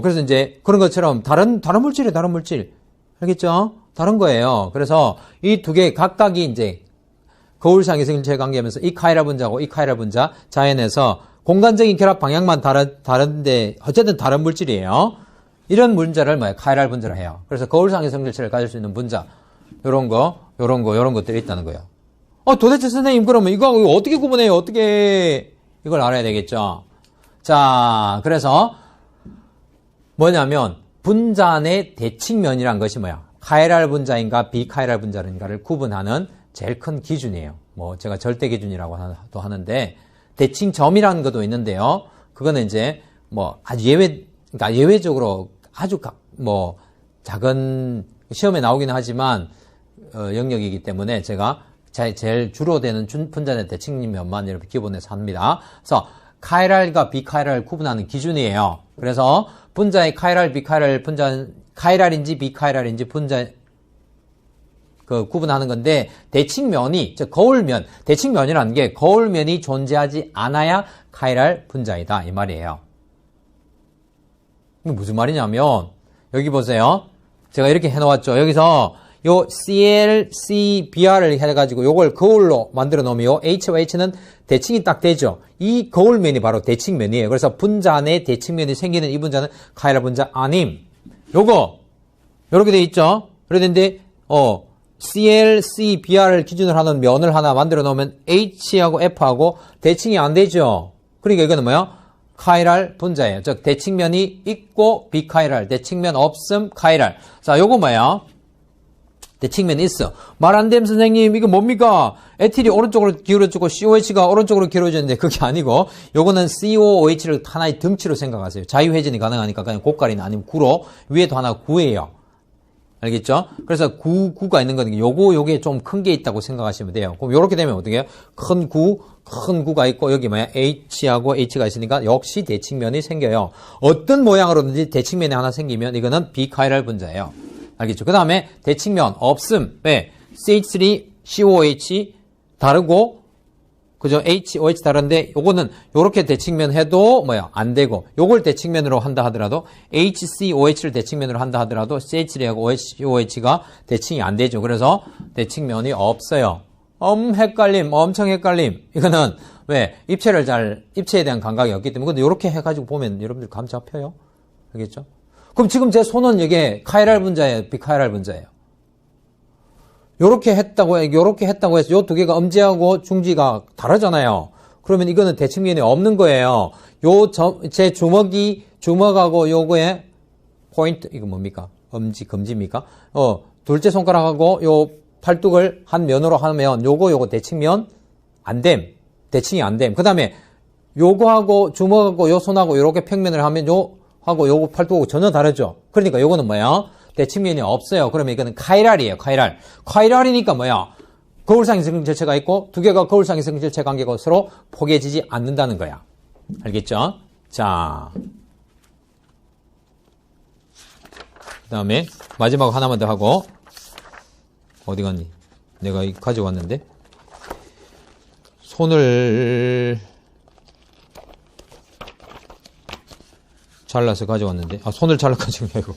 그래서 이제 그런 것처럼 다른 물질이에요, 다른 물질. 알겠죠? 다른 거예요. 그래서 이 두 개 각각이 이제 거울상 이성질체 관계하면서 이 카이랄 분자하고 이 카이랄 분자 자연에서 공간적인 결합 방향만 다른데 어쨌든 다른 물질이에요. 이런 분자를 뭐야? 카이랄 분자를 해요. 그래서 거울상 이성질체를 가질 수 있는 분자. 요런 것들이 있다는 거예요. 도대체 선생님 그러면 이거 어떻게 구분해요? 어떻게 이걸 알아야 되겠죠? 자, 그래서 뭐냐면 분자 내 대칭면이란 것이 뭐야? 카이랄 분자인가 비카이랄 분자인가를 구분하는 제일 큰 기준이에요. 뭐 제가 절대 기준이라고 또 하는데 대칭점이라는 것도 있는데요. 그거는 이제 뭐 아주 예외적으로 아주 뭐 작은 시험에 나오기는 하지만 영역이기 때문에 제가 제일 주로 되는 분자 내 대칭면만 이렇게 기본에서 합니다. 그래서 카이랄과 비카이랄을 구분하는 기준이에요. 그래서 분자의 카이랄, 비카이랄 분자, 카이랄인지 비카이랄인지 분자 구분하는 건데 대칭면이 즉 거울면, 대칭면이라는 게 거울면이 존재하지 않아야 카이랄 분자이다 이 말이에요. 이게 무슨 말이냐면 여기 보세요. 제가 이렇게 해놓았죠. 여기서 요 CL, C, BR을 해가지고 요걸 거울로 만들어 놓으면 요 H와 H는 대칭이 딱 되죠. 이 거울면이 바로 대칭면이에요. 그래서 분자 내 대칭면이 생기는 이 분자는 카이랄 분자 아님. 요거 요렇게 돼 있죠. 그런데 CL, C, BR을 기준으로 하는 면을 하나 만들어 놓으면 H하고 F하고 대칭이 안 되죠. 그러니까 이거는 뭐야? 카이랄 분자예요. 즉 대칭면이 있고 비카이랄, 대칭면 없음 카이랄. 자, 요거 뭐야? 대칭면이 있어. 말 안 됨 선생님 이거 뭡니까? 에틸이 오른쪽으로 기울어지고 COH가 오른쪽으로 기울어지는데 그게 아니고 요거는 COOH를 하나의 덩치로 생각하세요. 자유회전이 가능하니까 그냥 고깔이나 아니면 구로 위에도 하나 구예요. 알겠죠? 그래서 구가 있는 거는 요게 좀 큰 게 있다고 생각하시면 돼요. 그럼 요렇게 되면 어떻게 해요? 큰 구가 있고 여기 뭐야? H하고 H가 있으니까 역시 대칭면이 생겨요. 어떤 모양으로든지 대칭면이 하나 생기면 이거는 비카이랄 분자예요. 알겠죠? 그 다음에 대칭면 없음. 왜? CH3, COH 다르고 그죠? HOH 다른데 요거는 요렇게 대칭면 해도 뭐야? 안 되고 요걸 대칭면으로 한다 하더라도 HCOH를 대칭면으로 한다 하더라도 CH3하고 COH가 대칭이 안 되죠. 그래서 대칭면이 없어요. 헷갈림, 엄청 헷갈림. 이거는 왜? 입체에 대한 감각이 없기 때문에. 근데 요렇게 해가지고 보면 여러분들 감 잡혀요? 알겠죠? 그럼 지금 제 손은 이게 카이랄 분자예요? 비카이랄 분자예요? 요렇게 했다고 해서 요 두 개가 엄지하고 중지가 다르잖아요. 그러면 이거는 대칭면이 없는 거예요. 제 주먹하고 요거에 포인트, 이거 뭡니까? 검지입니까? 둘째 손가락하고 요 팔뚝을 한 면으로 하면 요거 대칭면 안 됨. 대칭이 안 됨. 그 다음에 요거하고 주먹하고 요 손하고 요렇게 평면을 하면 요하고 요거 팔뚝하고 전혀 다르죠. 그러니까 요거는 뭐야? 대칭면이 없어요. 그러면 이거는 카이랄이에요. 카이랄. 카이랄이니까 뭐야? 거울상의 성질체가 있고 두 개가 거울상의 성질체 관계가 서로 포개지지 않는다는 거야. 알겠죠? 자, 그 다음에 마지막 하나만 더 하고 어디 갔니? 내가 가져왔는데 손을 잘라서 가져왔는데 손을 잘라가지고 아니고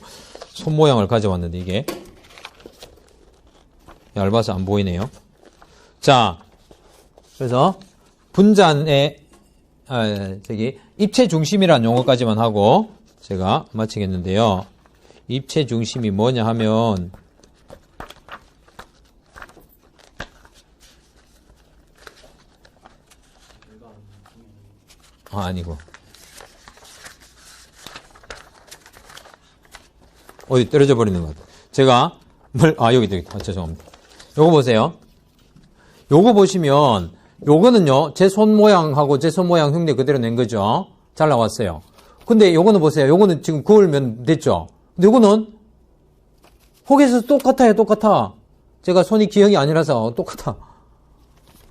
손 모양을 가져왔는데 이게 얇아서 안 보이네요. 자, 그래서 분자의 입체 중심이라는 용어까지만 하고 제가 마치겠는데요. 입체 중심이 뭐냐 하면 아니고 어디 떨어져 버리는 것 같아요. 제가 여기 죄송합니다. 요거 보세요. 요거 보시면 요거는요 제 손 모양하고 제 손 모양 흉내 그대로 낸 거죠. 잘 나왔어요. 근데 요거는 보세요. 요거는 지금 거울면 됐죠. 근데 요거는 포개져서 똑같아. 제가 손이 기형이 아니라서 똑같아.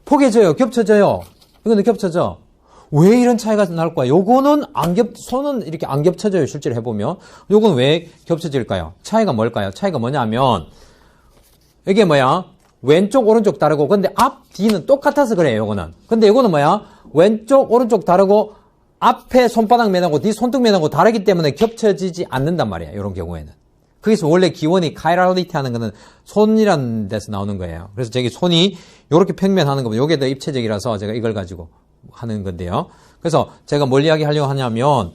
포개져요. 겹쳐져요. 이거는 겹쳐져. 왜 이런 차이가 날까요? 요거는 손은 이렇게 안 겹쳐져요. 실제로 해보면. 요건 왜 겹쳐질까요? 차이가 뭘까요? 차이가 뭐냐면, 이게 뭐야? 왼쪽, 오른쪽 다르고, 근데 앞, 뒤는 똑같아서 그래요, 요거는. 근데 요거는 뭐야? 왼쪽, 오른쪽 다르고, 앞에 손바닥 면하고 뒤 손등 면하고 다르기 때문에 겹쳐지지 않는단 말이에요. 요런 경우에는. 그래서 원래 기원이 카이랄리티 하는 거는 손이라는 데서 나오는 거예요. 그래서 저기 손이 요렇게 평면하는 거면 요게 더 입체적이라서 제가 이걸 가지고 하는 건데요. 그래서 제가 뭘 이야기하려고 하냐면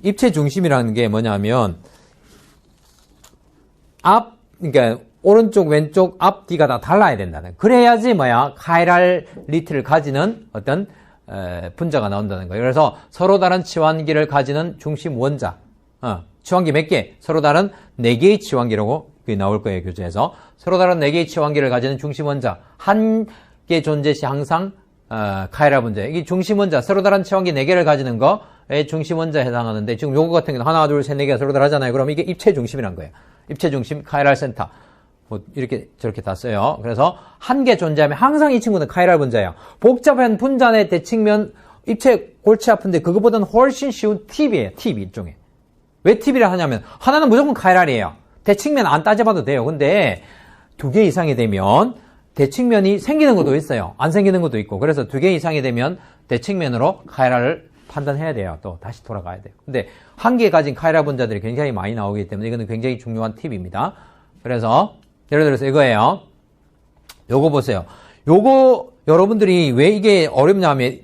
입체 중심이라는 게 뭐냐면 그러니까 오른쪽 왼쪽 앞 뒤가 다 달라야 된다는. 그래야지 카이랄리티를 가지는 어떤 분자가 나온다는 거예요. 그래서 서로 다른 치환기를 가지는 중심 원자. 치환기 몇 개? 서로 다른 4개의 치환기라고 나올 거예요, 교재에서. 서로 다른 4개의 치환기를 가지는 중심 원자. 한 개 존재 시 항상 카이랄 분자. 이게 중심 원자, 서로 다른 치환기 4개를 가지는 거에 중심 원자에 해당하는데 지금 요거 같은 경우는 하나, 둘, 셋, 4개가 서로 다르잖아요. 그럼 이게 입체 중심이란 거예요. 입체 중심, 카이랄 센터. 이렇게 저렇게 다 써요. 그래서 한 개 존재하면 항상 이 친구는 카이랄 분자예요. 복잡한 분자 내 대칭면 입체 골치 아픈데 그거보다는 훨씬 쉬운 팁이에요. 팁 일종의. 왜 팁이라 하냐면 하나는 무조건 카이랄이에요. 대칭면 안 따져봐도 돼요. 근데 2개 이상이 되면 대칭면이 생기는 것도 있어요. 안 생기는 것도 있고. 그래서 2개 이상이 되면 대칭면으로 카이랄을 판단해야 돼요. 또 다시 돌아가야 돼요. 근데 한 개 가진 카이랄 분자들이 굉장히 많이 나오기 때문에 이거는 굉장히 중요한 팁입니다. 그래서 예를 들어서 이거예요. 요거 보세요. 요거 여러분들이 왜 이게 어렵냐면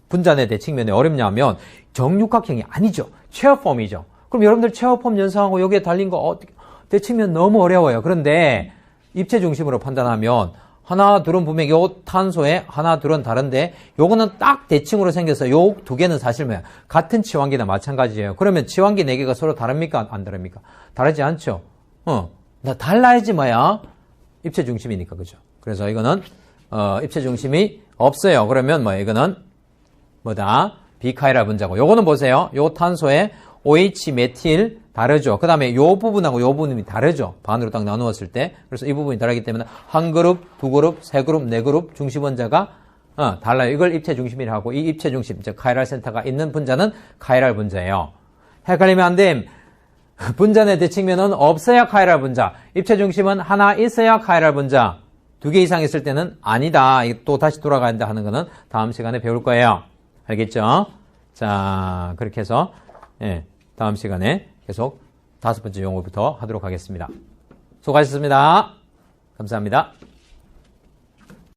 분자내 대칭면에 어렵냐면 정육각형이 아니죠. 체어폼이죠. 그럼 여러분들 체어폼 연상하고 여기에 달린 거 대칭면 너무 어려워요. 그런데 입체 중심으로 판단하면 하나 둘은 분명히 요 탄소에 하나 둘은 다른데 요거는 딱 대칭으로 생겨서 요 두 개는 사실 뭐야? 같은 치환기나 마찬가지예요. 그러면 치환기 네 개가 서로 다릅니까? 안 다릅니까? 다르지 않죠? 달라야지 뭐야? 입체 중심이니까 그죠? 그래서 이거는 입체 중심이 없어요. 그러면 뭐 이거는 뭐다? 비카이랄 분자고. 요거는 보세요. 요 탄소에 OH 메틸 다르죠. 그 다음에 요 부분하고 요 부분이 다르죠. 반으로 딱 나누었을 때. 그래서 이 부분이 다르기 때문에 한 그룹, 두 그룹, 세 그룹, 네 그룹 중심 원자가 달라요. 이걸 입체 중심이라 하고 이 입체 중심, 즉 카이랄 센터가 있는 분자는 카이랄 분자예요. 헷갈리면 안 됨. 분자 내 대칭면은 없어야 카이랄 분자. 입체 중심은 하나 있어야 카이랄 분자. 두 개 이상 있을 때는 아니다. 또 다시 돌아간다 하는 거는 다음 시간에 배울 거예요. 알겠죠? 자, 그렇게 해서 다음 시간에 계속 5번째 용어부터 하도록 하겠습니다. 수고하셨습니다. 감사합니다.